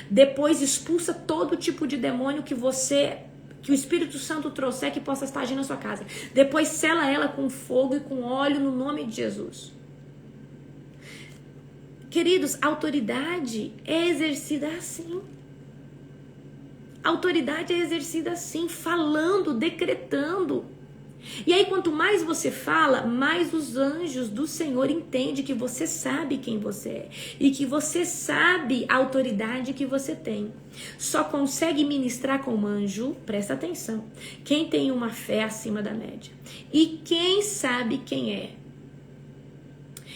Depois expulsa todo tipo de demônio que o Espírito Santo trouxer que possa estar agindo na sua casa. Depois sela ela com fogo e com óleo no nome de Jesus. Queridos, a autoridade é exercida assim. A autoridade é exercida assim, falando, decretando. E aí, quanto mais você fala, mais os anjos do Senhor entendem que você sabe quem você é. E que você sabe a autoridade que você tem. Só consegue ministrar com o anjo, presta atenção, quem tem uma fé acima da média. E quem sabe quem é.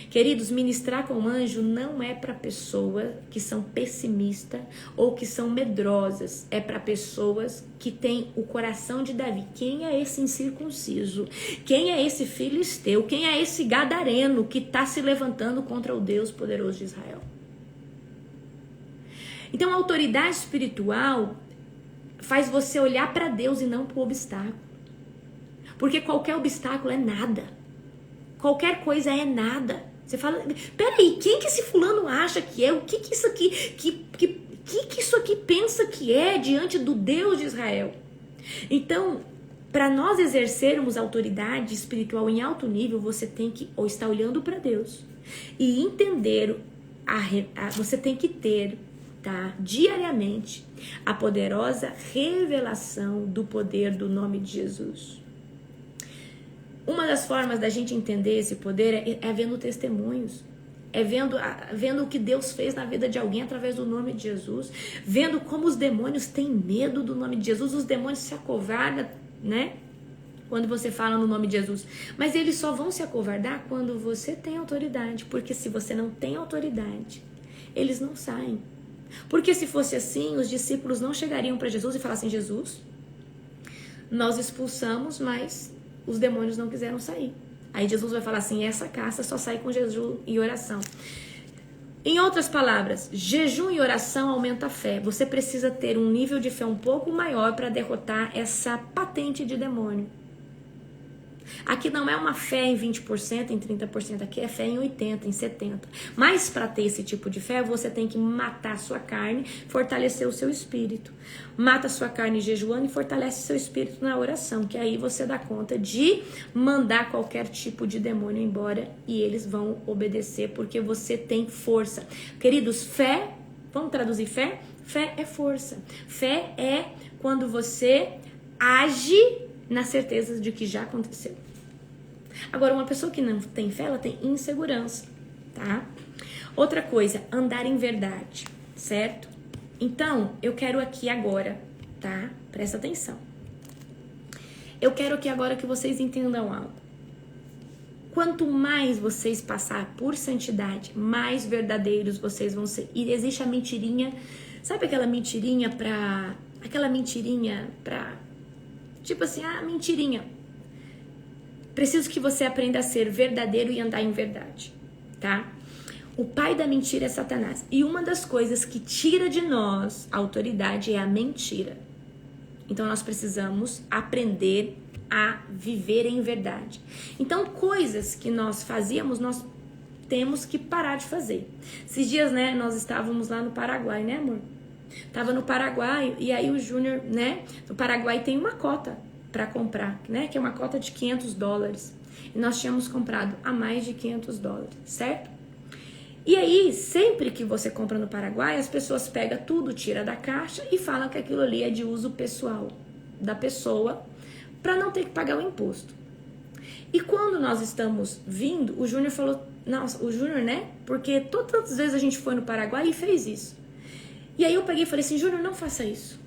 Queridos, ministrar com anjo não é para pessoas que são pessimistas ou que são medrosas. É para pessoas que têm o coração de Davi. Quem é esse incircunciso? Quem é esse filisteu? Quem é esse gadareno que está se levantando contra o Deus poderoso de Israel? Então, a autoridade espiritual faz você olhar para Deus e não para o obstáculo. Porque qualquer obstáculo é nada. Qualquer coisa é nada. Você fala, peraí, quem que esse fulano acha que é? O que isso aqui, que isso aqui pensa que é diante do Deus de Israel? Então, para nós exercermos autoridade espiritual em alto nível, você tem que ou estar olhando para Deus e entender, você tem que ter, tá, diariamente a poderosa revelação do poder do nome de Jesus. Uma das formas da gente entender esse poder é vendo testemunhos, é vendo o que Deus fez na vida de alguém através do nome de Jesus, vendo como os demônios têm medo do nome de Jesus, os demônios se acovardam, né? Quando você fala no nome de Jesus. Mas eles só vão se acovardar quando você tem autoridade, porque se você não tem autoridade, eles não saem. Porque se fosse assim, os discípulos não chegariam para Jesus e falassem, Jesus, nós expulsamos, mas os demônios não quiseram sair. Aí Jesus vai falar assim, essa caça só sai com jejum e oração. Em outras palavras, jejum e oração aumenta a fé. Você precisa ter um nível de fé um pouco maior para derrotar essa patente de demônio. Aqui não é uma fé em 20%, em 30%, aqui é fé em 80%, em 70%. Mas para ter esse tipo de fé, você tem que matar a sua carne, fortalecer o seu espírito. Mata a sua carne jejuando e fortalece seu espírito na oração, que aí você dá conta de mandar qualquer tipo de demônio embora e eles vão obedecer porque você tem força. Queridos, fé, vamos traduzir fé? Fé é força. Fé é quando você age na certeza de que já aconteceu. Agora, uma pessoa que não tem fé, ela tem insegurança, tá? Outra coisa, andar em verdade, certo? Então, eu quero aqui agora, tá? Presta atenção. Eu quero aqui agora que vocês entendam algo. Quanto mais vocês passar por santidade, mais verdadeiros vocês vão ser. E existe a mentirinha, sabe aquela mentirinha pra... Tipo assim, mentirinha. Preciso que você aprenda a ser verdadeiro e andar em verdade, tá? O pai da mentira é Satanás. E uma das coisas que tira de nós a autoridade é a mentira. Então nós precisamos aprender a viver em verdade. Então coisas que nós fazíamos, nós temos que parar de fazer. Esses dias, né, nós estávamos lá no Paraguai, né, amor? Tava no Paraguai e aí o Júnior, né? No Paraguai tem uma cota para comprar, né? Que é uma cota de $500. E nós tínhamos comprado a mais de $500, certo? E aí, sempre que você compra no Paraguai, as pessoas pegam tudo, tira da caixa e falam que aquilo ali é de uso pessoal da pessoa para não ter que pagar o imposto. E quando nós estamos vindo, o Júnior falou, nossa, o Júnior, né? Porque todas as vezes a gente foi no Paraguai e fez isso. E aí eu peguei e falei assim, Júnior, não faça isso.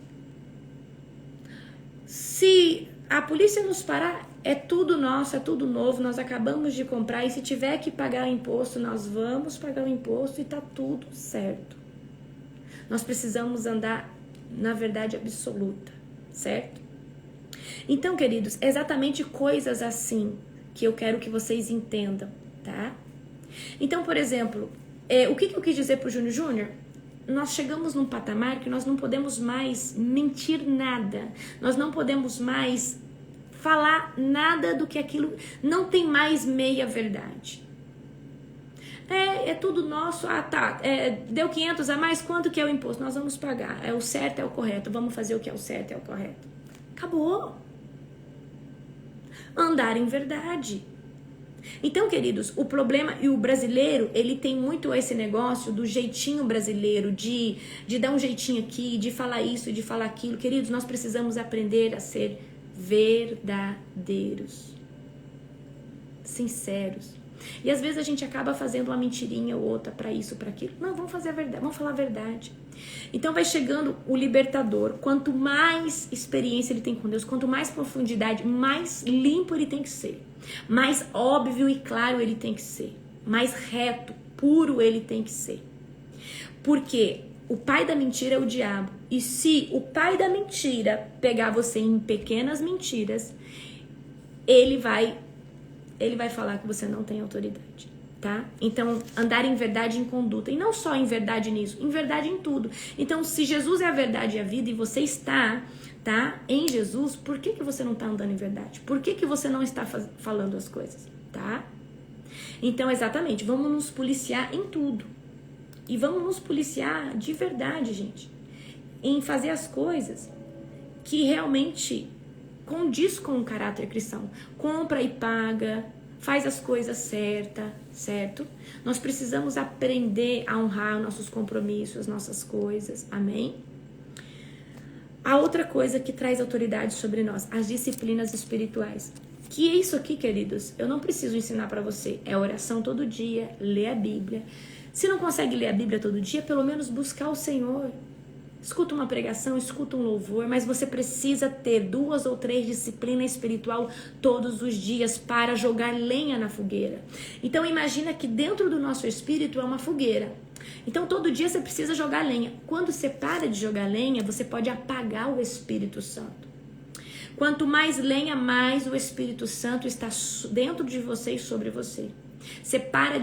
Se a polícia nos parar, é tudo nosso, é tudo novo, nós acabamos de comprar e se tiver que pagar o imposto, nós vamos pagar o imposto e tá tudo certo. Nós precisamos andar na verdade absoluta, certo? Então, queridos, é exatamente coisas assim que eu quero que vocês entendam, tá? Então, por exemplo, o que eu quis dizer pro Júnior? Júnior, nós chegamos num patamar que nós não podemos mais mentir nada, nós não podemos mais falar nada do que aquilo, não tem mais meia verdade. É tudo nosso, deu 500 a mais, quanto que é o imposto? Nós vamos pagar, é o certo, é o correto, vamos fazer o que é o certo, é o correto. Acabou. Andar em verdade. Então, queridos, o problema, e o brasileiro, ele tem muito esse negócio do jeitinho brasileiro, de dar um jeitinho aqui, de falar isso, de falar aquilo. Queridos, nós precisamos aprender a ser verdadeiros, sinceros. E às vezes a gente acaba fazendo uma mentirinha ou outra para isso, para aquilo. Não, vamos fazer a verdade, vamos falar a verdade. Então vai chegando o libertador. Quanto mais experiência ele tem com Deus, quanto mais profundidade, mais limpo ele tem que ser. Mais óbvio e claro ele tem que ser. Mais reto, puro ele tem que ser. Porque o pai da mentira é o diabo. E se o pai da mentira pegar você em pequenas mentiras, ele vai falar que você não tem autoridade, tá? Então, andar em verdade em conduta. E não só em verdade nisso, em verdade em tudo. Então, se Jesus é a verdade e a vida e você está, tá, em Jesus, por que você não está andando em verdade? Por que você não está falando as coisas, tá? Então, exatamente, vamos nos policiar em tudo. E vamos nos policiar de verdade, gente. Em fazer as coisas que realmente condiz com o caráter cristão. Compra e paga, faz as coisas certo? Nós precisamos aprender a honrar nossos compromissos, as nossas coisas, amém? A outra coisa que traz autoridade sobre nós, as disciplinas espirituais. Que é isso aqui, queridos, eu não preciso ensinar para você. É oração todo dia, ler a Bíblia. Se não consegue ler a Bíblia todo dia, pelo menos buscar o Senhor. Escuta uma pregação, escuta um louvor, mas você precisa ter 2 ou 3 disciplinas espiritual todos os dias para jogar lenha na fogueira. Então imagina que dentro do nosso espírito é uma fogueira. Então todo dia você precisa jogar lenha. Quando você para de jogar lenha, você pode apagar o Espírito Santo. Quanto mais lenha, mais o Espírito Santo está dentro de você e sobre você. Você para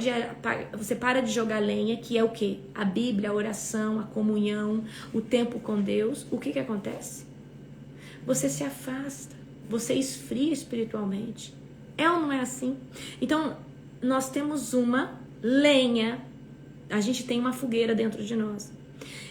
de jogar lenha, que é o quê? A Bíblia, a oração, a comunhão, o tempo com Deus. O que acontece? Você se afasta, você esfria espiritualmente. É ou não é assim? Então, nós temos uma lenha, a gente tem uma fogueira dentro de nós.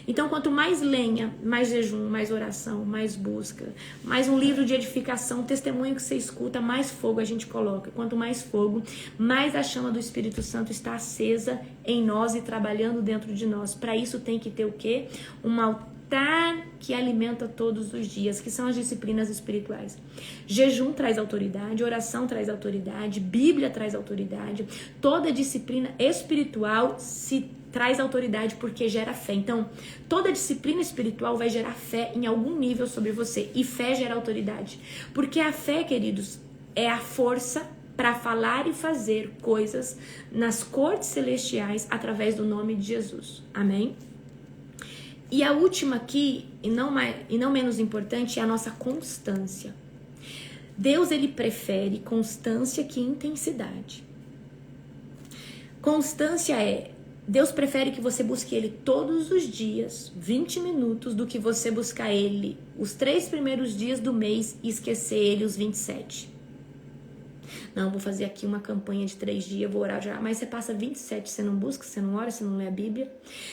Então, quanto mais lenha, mais jejum, mais oração, mais busca, mais um livro de edificação, testemunho que você escuta, mais fogo a gente coloca. Quanto mais fogo, mais a chama do Espírito Santo está acesa em nós e trabalhando dentro de nós. Para isso tem que ter o quê? Um altar que alimenta todos os dias, que são as disciplinas espirituais. Jejum traz autoridade, oração traz autoridade, Bíblia traz autoridade. Toda disciplina espiritual traz autoridade porque gera fé. Então, toda disciplina espiritual vai gerar fé em algum nível sobre você. E fé gera autoridade. Porque a fé, queridos, é a força para falar e fazer coisas nas cortes celestiais através do nome de Jesus. Amém? E a última aqui, e não menos importante, é a nossa constância. Deus, ele prefere constância que intensidade. Constância Deus prefere que você busque Ele todos os dias, 20 minutos, do que você buscar Ele os 3 primeiros dias do mês e esquecer Ele os 27. Não, vou fazer aqui uma campanha de 3 dias, vou orar já. Mas você passa 27, você não busca, você não ora, você não lê a Bíblia.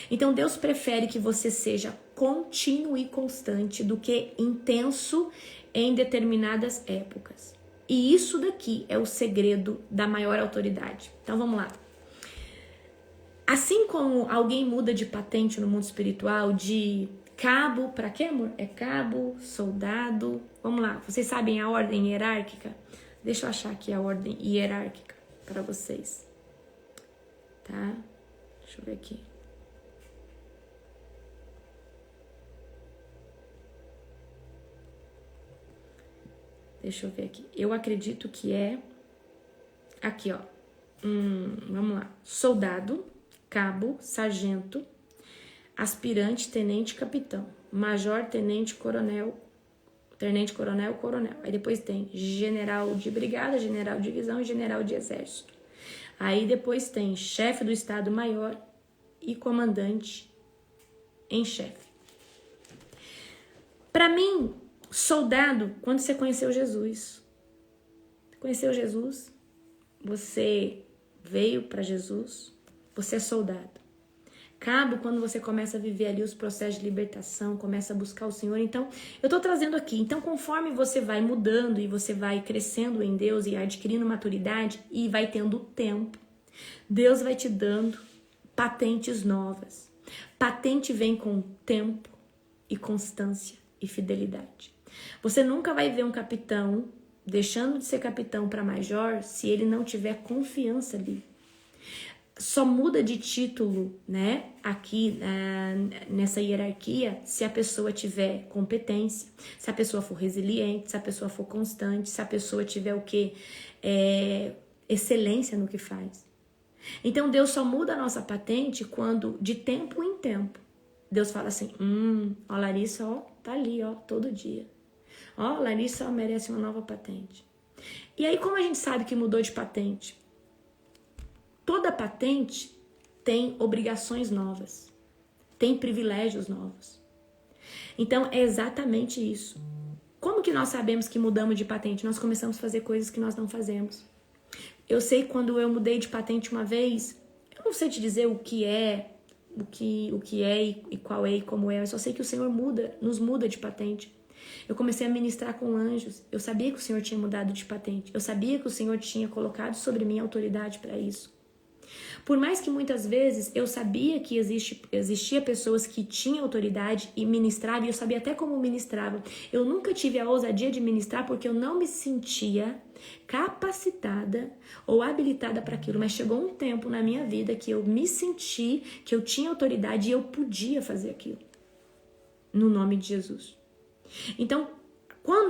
Então Deus prefere que você seja contínuo e constante do que intenso em determinadas épocas. E isso daqui é o segredo da maior autoridade. Então vamos lá. Assim como alguém muda de patente no mundo espiritual, de cabo para quê, amor? É cabo, soldado. Vamos lá, vocês sabem a ordem hierárquica? Deixa eu achar aqui a ordem hierárquica para vocês. Tá? Deixa eu ver aqui. Deixa eu ver aqui. Eu acredito que é... Aqui, ó. Vamos lá. Soldado, cabo, sargento, aspirante, tenente, capitão, major, tenente, coronel, coronel. Aí depois tem general de brigada, general de divisão e general de exército. Aí depois tem chefe do Estado-Maior e comandante em chefe. Para mim, soldado, quando você conheceu Jesus, você veio para Jesus, você é soldado. Cabo, quando você começa a viver ali os processos de libertação, começa a buscar o Senhor. Então, eu tô trazendo aqui. Então, conforme você vai mudando e você vai crescendo em Deus e adquirindo maturidade e vai tendo tempo, Deus vai te dando patentes novas. Patente vem com tempo e constância e fidelidade. Você nunca vai ver um capitão deixando de ser capitão para major se ele não tiver confiança ali. Só muda de título, né, aqui nessa hierarquia, se a pessoa tiver competência, se a pessoa for resiliente, se a pessoa for constante, se a pessoa tiver o quê? Excelência no que faz. Então Deus só muda a nossa patente quando, de tempo em tempo, Deus fala assim, ó, Larissa, ó, tá ali, ó, todo dia. Ó, Larissa ó, merece uma nova patente. E aí, como a gente sabe que mudou de patente? Toda patente tem obrigações novas, tem privilégios novos. Então, é exatamente isso. Como que nós sabemos que mudamos de patente? Nós começamos a fazer coisas que nós não fazemos. Eu sei que quando eu mudei de patente uma vez, eu não sei te dizer o que é e qual é e como é. Eu só sei que o Senhor nos muda de patente. Eu comecei a ministrar com anjos. Eu sabia que o Senhor tinha mudado de patente. Eu sabia que o Senhor tinha colocado sobre mim autoridade para isso. Por mais que muitas vezes eu sabia que existia pessoas que tinham autoridade e ministravam, e eu sabia até como ministravam. Eu nunca tive a ousadia de ministrar porque eu não me sentia capacitada ou habilitada para aquilo. Mas chegou um tempo na minha vida que eu me senti que eu tinha autoridade e eu podia fazer aquilo. No nome de Jesus. Então,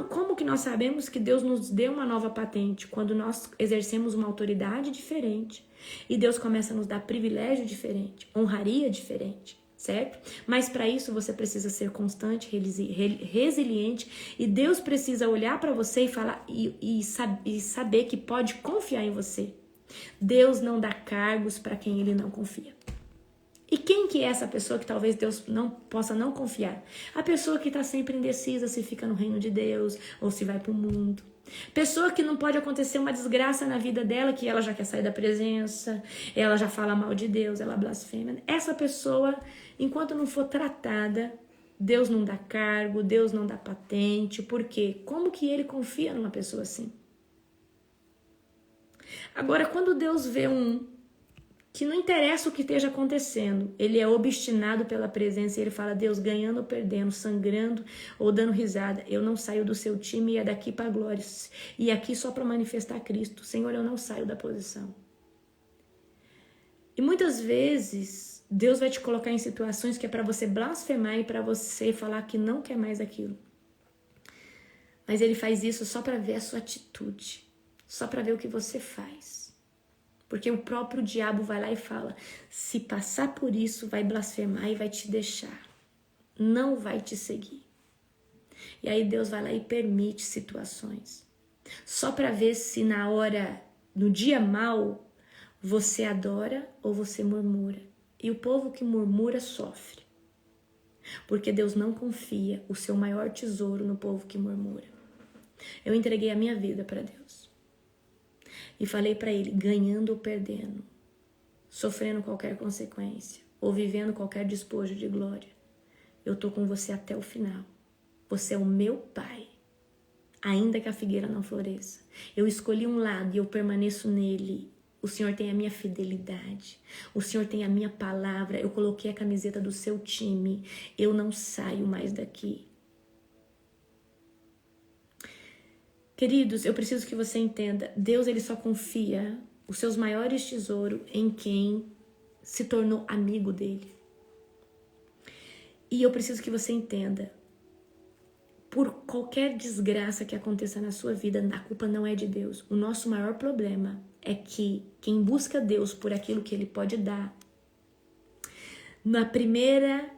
como que nós sabemos que Deus nos deu uma nova patente? Quando nós exercemos uma autoridade diferente e Deus começa a nos dar privilégio diferente, honraria diferente, certo? Mas para isso você precisa ser constante, resiliente, e Deus precisa olhar para você e falar e saber que pode confiar em você. Deus não dá cargos para quem Ele não confia. E quem que é essa pessoa que talvez Deus não possa não confiar? A pessoa que está sempre indecisa se fica no reino de Deus ou se vai para o mundo. Pessoa que não pode acontecer uma desgraça na vida dela, que ela já quer sair da presença, ela já fala mal de Deus, ela blasfema. Essa pessoa, enquanto não for tratada, Deus não dá cargo, Deus não dá patente. Por quê? Como que Ele confia numa pessoa assim? Agora, quando Deus vê que não interessa o que esteja acontecendo, ele é obstinado pela presença e ele fala, Deus, ganhando ou perdendo, sangrando ou dando risada, eu não saio do seu time e é daqui para a glória, e aqui só para manifestar Cristo. Senhor, eu não saio da posição. E muitas vezes Deus vai te colocar em situações que é para você blasfemar e para você falar que não quer mais aquilo. Mas ele faz isso só para ver a sua atitude, só para ver o que você faz. Porque o próprio diabo vai lá e fala, se passar por isso, vai blasfemar e vai te deixar. Não vai te seguir. E aí Deus vai lá e permite situações. Só para ver se no dia mau, você adora ou você murmura. E o povo que murmura sofre. Porque Deus não confia o seu maior tesouro no povo que murmura. Eu entreguei a minha vida para Deus. E falei para ele, ganhando ou perdendo, sofrendo qualquer consequência, ou vivendo qualquer despojo de glória, eu tô com você até o final. Você é o meu pai, ainda que a figueira não floresça. Eu escolhi um lado e eu permaneço nele. O Senhor tem a minha fidelidade, o Senhor tem a minha palavra, eu coloquei a camiseta do seu time, eu não saio mais daqui. Queridos, eu preciso que você entenda, Deus ele só confia os seus maiores tesouros em quem se tornou amigo dele. E eu preciso que você entenda, por qualquer desgraça que aconteça na sua vida, a culpa não é de Deus. O nosso maior problema é que quem busca Deus por aquilo que ele pode dar, na primeira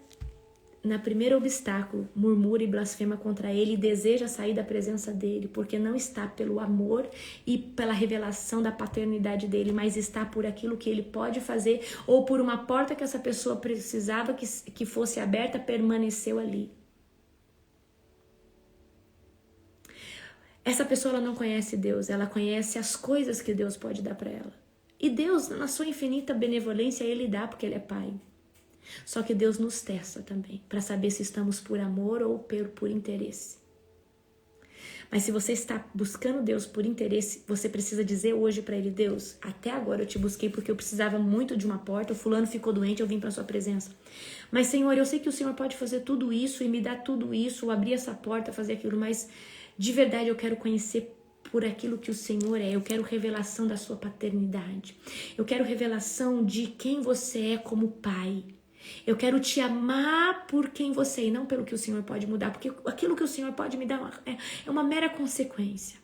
obstáculo, murmura e blasfema contra ele e deseja sair da presença dele, porque não está pelo amor e pela revelação da paternidade dele, mas está por aquilo que ele pode fazer ou por uma porta que essa pessoa precisava que fosse aberta, permaneceu ali. Essa pessoa ela não conhece Deus, ela conhece as coisas que Deus pode dar para ela. E Deus, na sua infinita benevolência, ele dá porque ele é Pai. Só que Deus nos testa também, para saber se estamos por amor ou por interesse. Mas se você está buscando Deus por interesse, você precisa dizer hoje para ele, Deus, até agora eu te busquei porque eu precisava muito de uma porta, o fulano ficou doente, eu vim para sua presença. Mas Senhor, eu sei que o Senhor pode fazer tudo isso e me dar tudo isso, ou abrir essa porta, fazer aquilo, mas de verdade eu quero conhecer por aquilo que o Senhor é. Eu quero revelação da sua paternidade. Eu quero revelação de quem você é como Pai. Eu quero te amar por quem você é e não pelo que o Senhor pode mudar, porque aquilo que o Senhor pode me dar é uma mera consequência.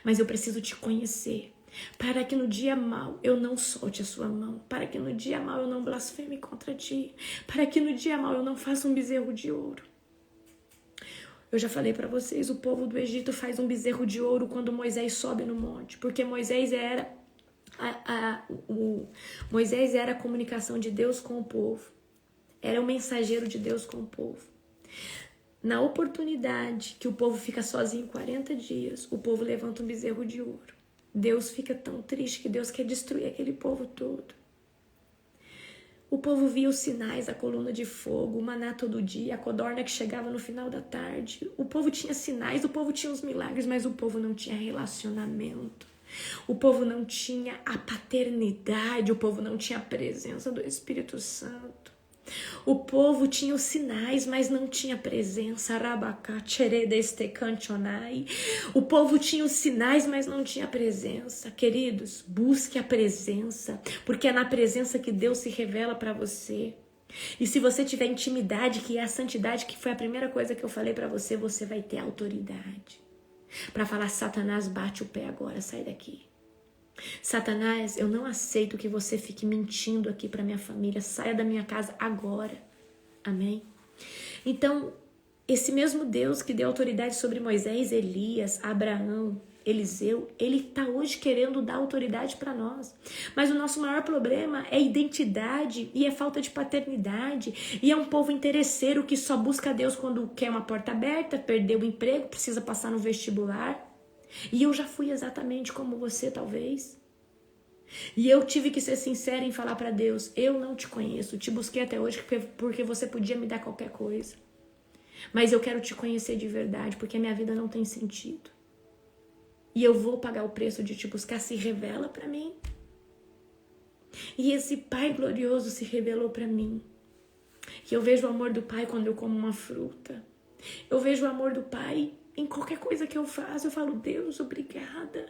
Mas eu preciso te conhecer, para que no dia mau eu não solte a sua mão, para que no dia mau eu não blasfeme contra ti, para que no dia mau eu não faça um bezerro de ouro. Eu já falei para vocês, o povo do Egito faz um bezerro de ouro quando Moisés sobe no monte, porque Moisés era Moisés era a comunicação de Deus com o povo. Era o mensageiro de Deus com o povo. Na oportunidade que o povo fica sozinho 40 dias, o povo levanta um bezerro de ouro. Deus fica tão triste que Deus quer destruir aquele povo todo. O povo via os sinais, a coluna de fogo, o maná todo dia, a codorna que chegava no final da tarde. O povo tinha sinais, o povo tinha os milagres, mas o povo não tinha relacionamento. O povo não tinha a paternidade, o povo não tinha a presença do Espírito Santo. O povo tinha os sinais, mas não tinha presença. O povo tinha os sinais, mas não tinha presença. Queridos, busque a presença, porque é na presença que Deus se revela para você. E se você tiver intimidade, que é a santidade, que foi a primeira coisa que eu falei para você, você vai ter autoridade para falar, Satanás, bate o pé agora, sai daqui. Satanás, eu não aceito que você fique mentindo aqui para minha família. Saia da minha casa agora. Amém? Então, esse mesmo Deus que deu autoridade sobre Moisés, Elias, Abraão, Eliseu, ele está hoje querendo dar autoridade para nós. Mas o nosso maior problema é identidade e é falta de paternidade. E é um povo interesseiro que só busca Deus quando quer uma porta aberta, perdeu o emprego, precisa passar no vestibular. E eu já fui exatamente como você, talvez. E eu tive que ser sincera em falar para Deus, eu não te conheço, te busquei até hoje porque você podia me dar qualquer coisa. Mas eu quero te conhecer de verdade, porque a minha vida não tem sentido. E eu vou pagar o preço de te buscar, se revela para mim. E esse Pai glorioso se revelou para mim. E eu vejo o amor do Pai quando eu como uma fruta. Eu vejo o amor do Pai em qualquer coisa que eu faço. Eu falo, Deus, obrigada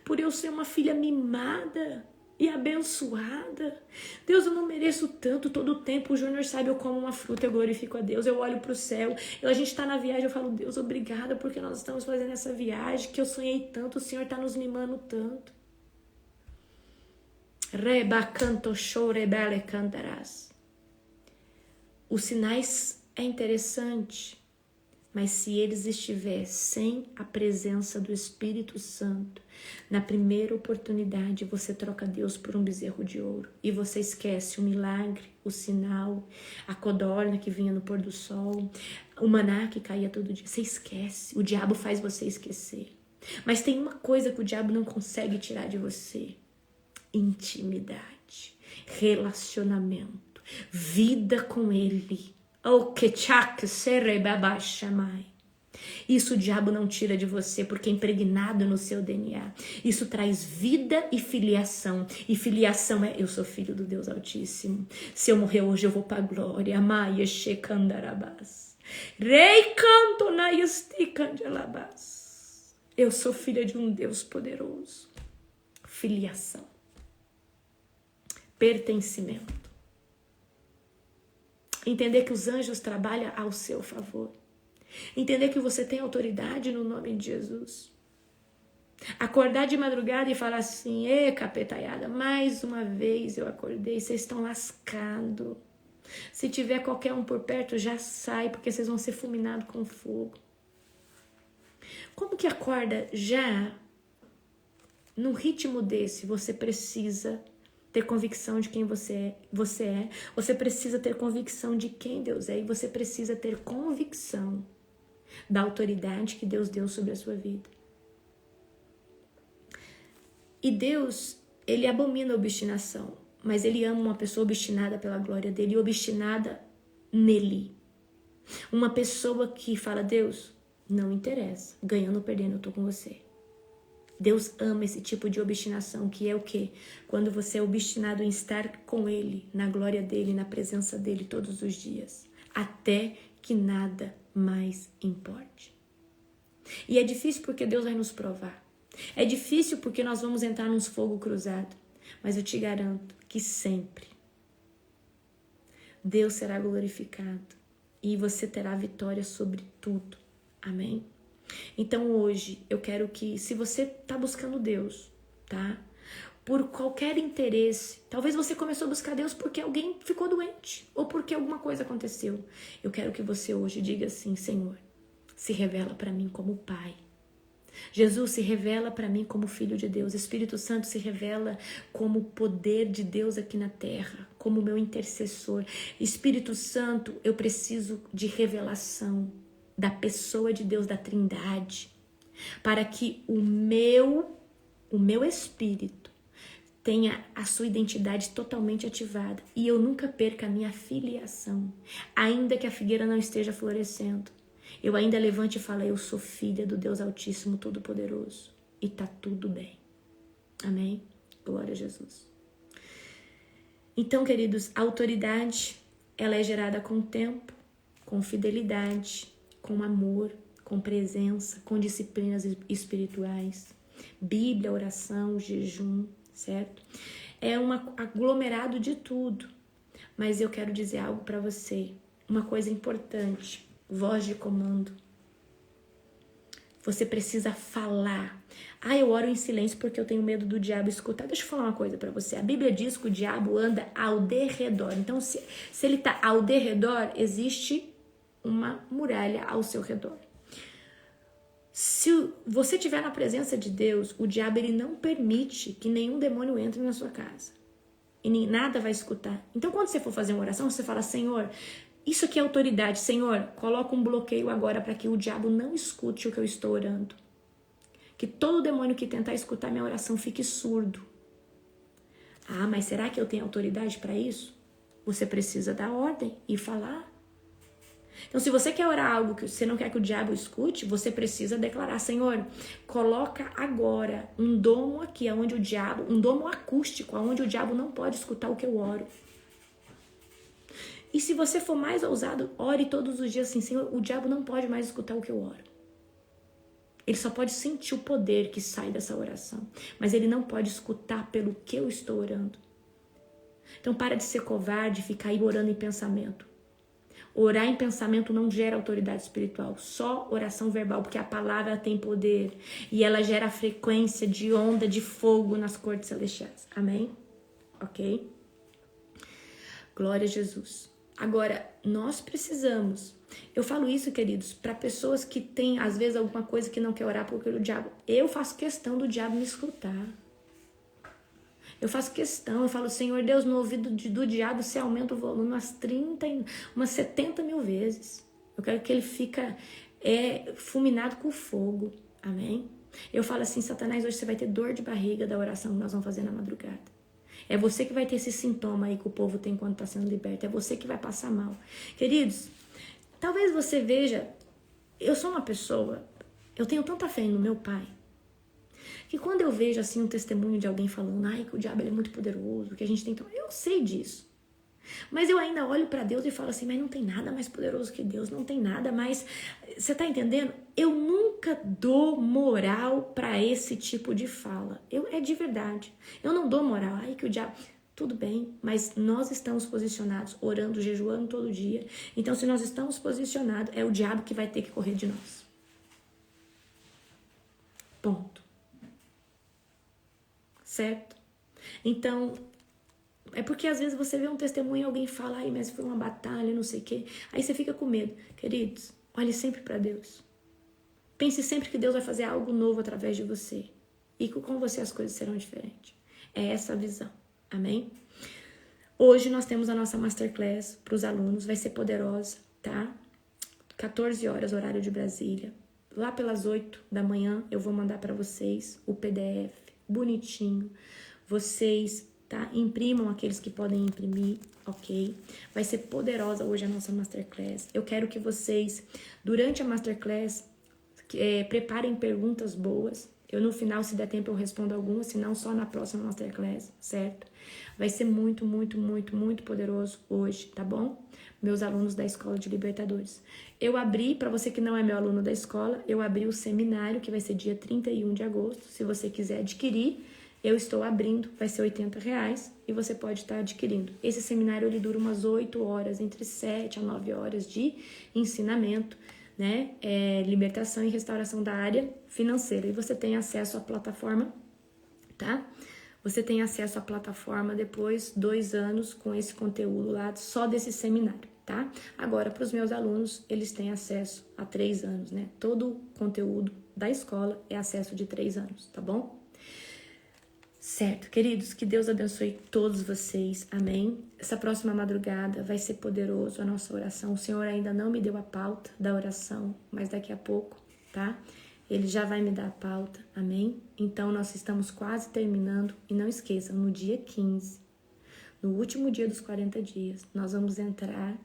por eu ser uma filha mimada e abençoada. Deus, eu não mereço tanto. Todo o tempo o Júnior sabe, eu como uma fruta, eu glorifico a Deus, eu olho para o céu, a gente está na viagem, eu falo, Deus, obrigada porque nós estamos fazendo essa viagem, que eu sonhei tanto, o Senhor está nos mimando tanto. Reba canto chore bele cantarás. Os sinais é interessante, mas se eles estiverem sem a presença do Espírito Santo, na primeira oportunidade você troca Deus por um bezerro de ouro e você esquece o milagre, o sinal, a codorna que vinha no pôr do sol, o maná que caía todo dia. Você esquece, o diabo faz você esquecer. Mas tem uma coisa que o diabo não consegue tirar de você: intimidade, relacionamento, vida com ele. Isso o diabo não tira de você, porque é impregnado no seu DNA. Isso traz vida e filiação. E filiação é, eu sou filho do Deus Altíssimo. Se eu morrer hoje, eu vou para a glória. Maia shekandarabas. Rei canto na yestikandelabas. Eu sou filha de um Deus poderoso. Filiação. Pertencimento. Entender que os anjos trabalham ao seu favor. Entender que você tem autoridade no nome de Jesus. Acordar de madrugada e falar assim: ê, capetaiada, mais uma vez eu acordei, vocês estão lascados. Se tiver qualquer um por perto, já sai, porque vocês vão ser fulminados com fogo. Como que acorda já? Num ritmo desse, você precisa ter convicção de quem você é. Você precisa ter convicção de quem Deus é. E você precisa ter convicção da autoridade que Deus deu sobre a sua vida. E Deus, ele abomina a obstinação, mas ele ama uma pessoa obstinada pela glória dele e obstinada nele. Uma pessoa que fala: Deus, não interessa, ganhando ou perdendo, eu tô com você. Deus ama esse tipo de obstinação, que é o quê? Quando você é obstinado em estar com ele, na glória dele, na presença dele todos os dias, até que nada mais importe. E é difícil porque Deus vai nos provar. É difícil porque nós vamos entrar num fogo cruzado. Mas eu te garanto que sempre Deus será glorificado e você terá vitória sobre tudo. Amém? Então hoje eu quero que, se você está buscando Deus, tá? Por qualquer interesse, talvez você começou a buscar Deus porque alguém ficou doente ou porque alguma coisa aconteceu. Eu quero que você hoje diga assim: Senhor, se revela para mim como Pai. Jesus, se revela para mim como Filho de Deus. Espírito Santo, se revela como poder de Deus aqui na terra, como meu intercessor. Espírito Santo, eu preciso de revelação da pessoa de Deus, da Trindade, para que o meu espírito tenha a sua identidade totalmente ativada e eu nunca perca a minha filiação, ainda que a figueira não esteja florescendo. Eu ainda levante e falo: eu sou filha do Deus Altíssimo Todo-Poderoso. E tá tudo bem. Amém? Glória a Jesus. Então, queridos, a autoridade, ela é gerada com tempo, com fidelidade, com amor, com presença, com disciplinas espirituais, Bíblia, oração, jejum, certo? É um aglomerado de tudo. Mas eu quero dizer algo para você. Uma coisa importante. Voz de comando. Você precisa falar. Eu oro em silêncio porque eu tenho medo do diabo escutar. Deixa eu falar uma coisa para você. A Bíblia diz que o diabo anda ao derredor. Então, se ele está ao derredor, existe uma muralha ao seu redor. Se você estiver na presença de Deus, o diabo ele não permite que nenhum demônio entre na sua casa. E nem nada vai escutar. Então, quando você for fazer uma oração, você fala: Senhor, isso aqui é autoridade. Senhor, coloca um bloqueio agora para que o diabo não escute o que eu estou orando. Que todo demônio que tentar escutar minha oração fique surdo. Mas será que eu tenho autoridade para isso? Você precisa dar ordem e falar. Então, se você quer orar algo que você não quer que o diabo escute, você precisa declarar: Senhor, coloca agora um domo aqui, onde o diabo, um domo acústico, onde o diabo não pode escutar o que eu oro. E se você for mais ousado, ore todos os dias assim: Senhor, o diabo não pode mais escutar o que eu oro. Ele só pode sentir o poder que sai dessa oração, mas ele não pode escutar pelo que eu estou orando. Então para de ser covarde e ficar aí orando em pensamento. Orar em pensamento não gera autoridade espiritual, só oração verbal, porque a palavra tem poder e ela gera frequência de onda de fogo nas cortes celestiais. Amém? Ok? Glória a Jesus. Agora, nós precisamos. Eu falo isso, queridos, para pessoas que têm, às vezes, alguma coisa que não quer orar porque o diabo... Eu faço questão do diabo me escutar. Eu faço questão, eu falo: Senhor Deus, no ouvido do diabo você aumenta o volume umas 70 mil vezes. Eu quero que ele fica fulminado com fogo. Amém? Eu falo assim: Satanás, hoje você vai ter dor de barriga da oração que nós vamos fazer na madrugada. É você que vai ter esse sintoma aí que o povo tem quando está sendo liberto. É você que vai passar mal. Queridos, talvez você veja, eu sou uma pessoa, eu tenho tanta fé no meu pai, que quando eu vejo assim um testemunho de alguém falando: que o diabo ele é muito poderoso, que a gente tem que... Eu sei disso. Mas eu ainda olho para Deus e falo assim, mas não tem nada mais poderoso que Deus, não tem nada mais... Você tá entendendo? Eu nunca dou moral para esse tipo de fala. É de verdade. Eu não dou moral. Ai, que o diabo... Tudo bem, mas nós estamos posicionados, orando, jejuando todo dia. Então, se nós estamos posicionados, é o diabo que vai ter que correr de nós. Ponto. Certo? Então, é porque às vezes você vê um testemunho e alguém fala, ai, mas foi uma batalha, não sei o quê. Aí você fica com medo. Queridos, olhe sempre para Deus. Pense sempre que Deus vai fazer algo novo através de você. E que com você as coisas serão diferentes. É essa a visão. Amém? Hoje nós temos a nossa Masterclass para os alunos. Vai ser poderosa, tá? 14 horas, horário de Brasília. Lá pelas 8 da manhã eu vou mandar para vocês o PDF bonitinho. Vocês, tá? Imprimam aqueles que podem imprimir, ok? Vai ser poderosa hoje a nossa Masterclass. Eu quero que vocês, durante a Masterclass, preparem perguntas boas. Eu no final, se der tempo, eu respondo algumas, se não só na próxima Masterclass, certo? Vai ser muito, muito, muito, muito poderoso hoje, tá bom? Meus alunos da Escola de Libertadores. Eu abri, para você que não é meu aluno da escola, eu abri o seminário, que vai ser dia 31 de agosto. Se você quiser adquirir, eu estou abrindo, vai ser R$80 e você pode estar adquirindo. Esse seminário ele dura umas 8 horas, entre 7 a 9 horas de ensinamento, né? Libertação e restauração da área financeira. E você tem acesso à plataforma, tá? Você tem acesso à plataforma depois 2 anos com esse conteúdo lá, só desse seminário, tá? Agora, para os meus alunos, eles têm acesso a 3 anos, né? Todo o conteúdo da escola é acesso de 3 anos, tá bom? Certo, queridos, que Deus abençoe todos vocês, amém? Essa próxima madrugada vai ser poderoso a nossa oração. O Senhor ainda não me deu a pauta da oração, mas daqui a pouco, tá? Ele já vai me dar a pauta, amém? Então, nós estamos quase terminando. E não esqueçam, no dia 15, no último dia dos 40 dias, nós vamos entrar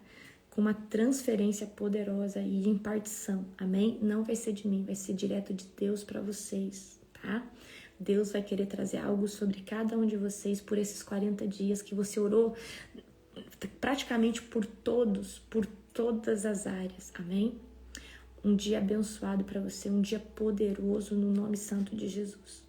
com uma transferência poderosa e de impartição, amém? Não vai ser de mim, vai ser direto de Deus para vocês, tá? Deus vai querer trazer algo sobre cada um de vocês por esses 40 dias que você orou praticamente por todas as áreas, amém? Um dia abençoado para você, um dia poderoso no nome santo de Jesus.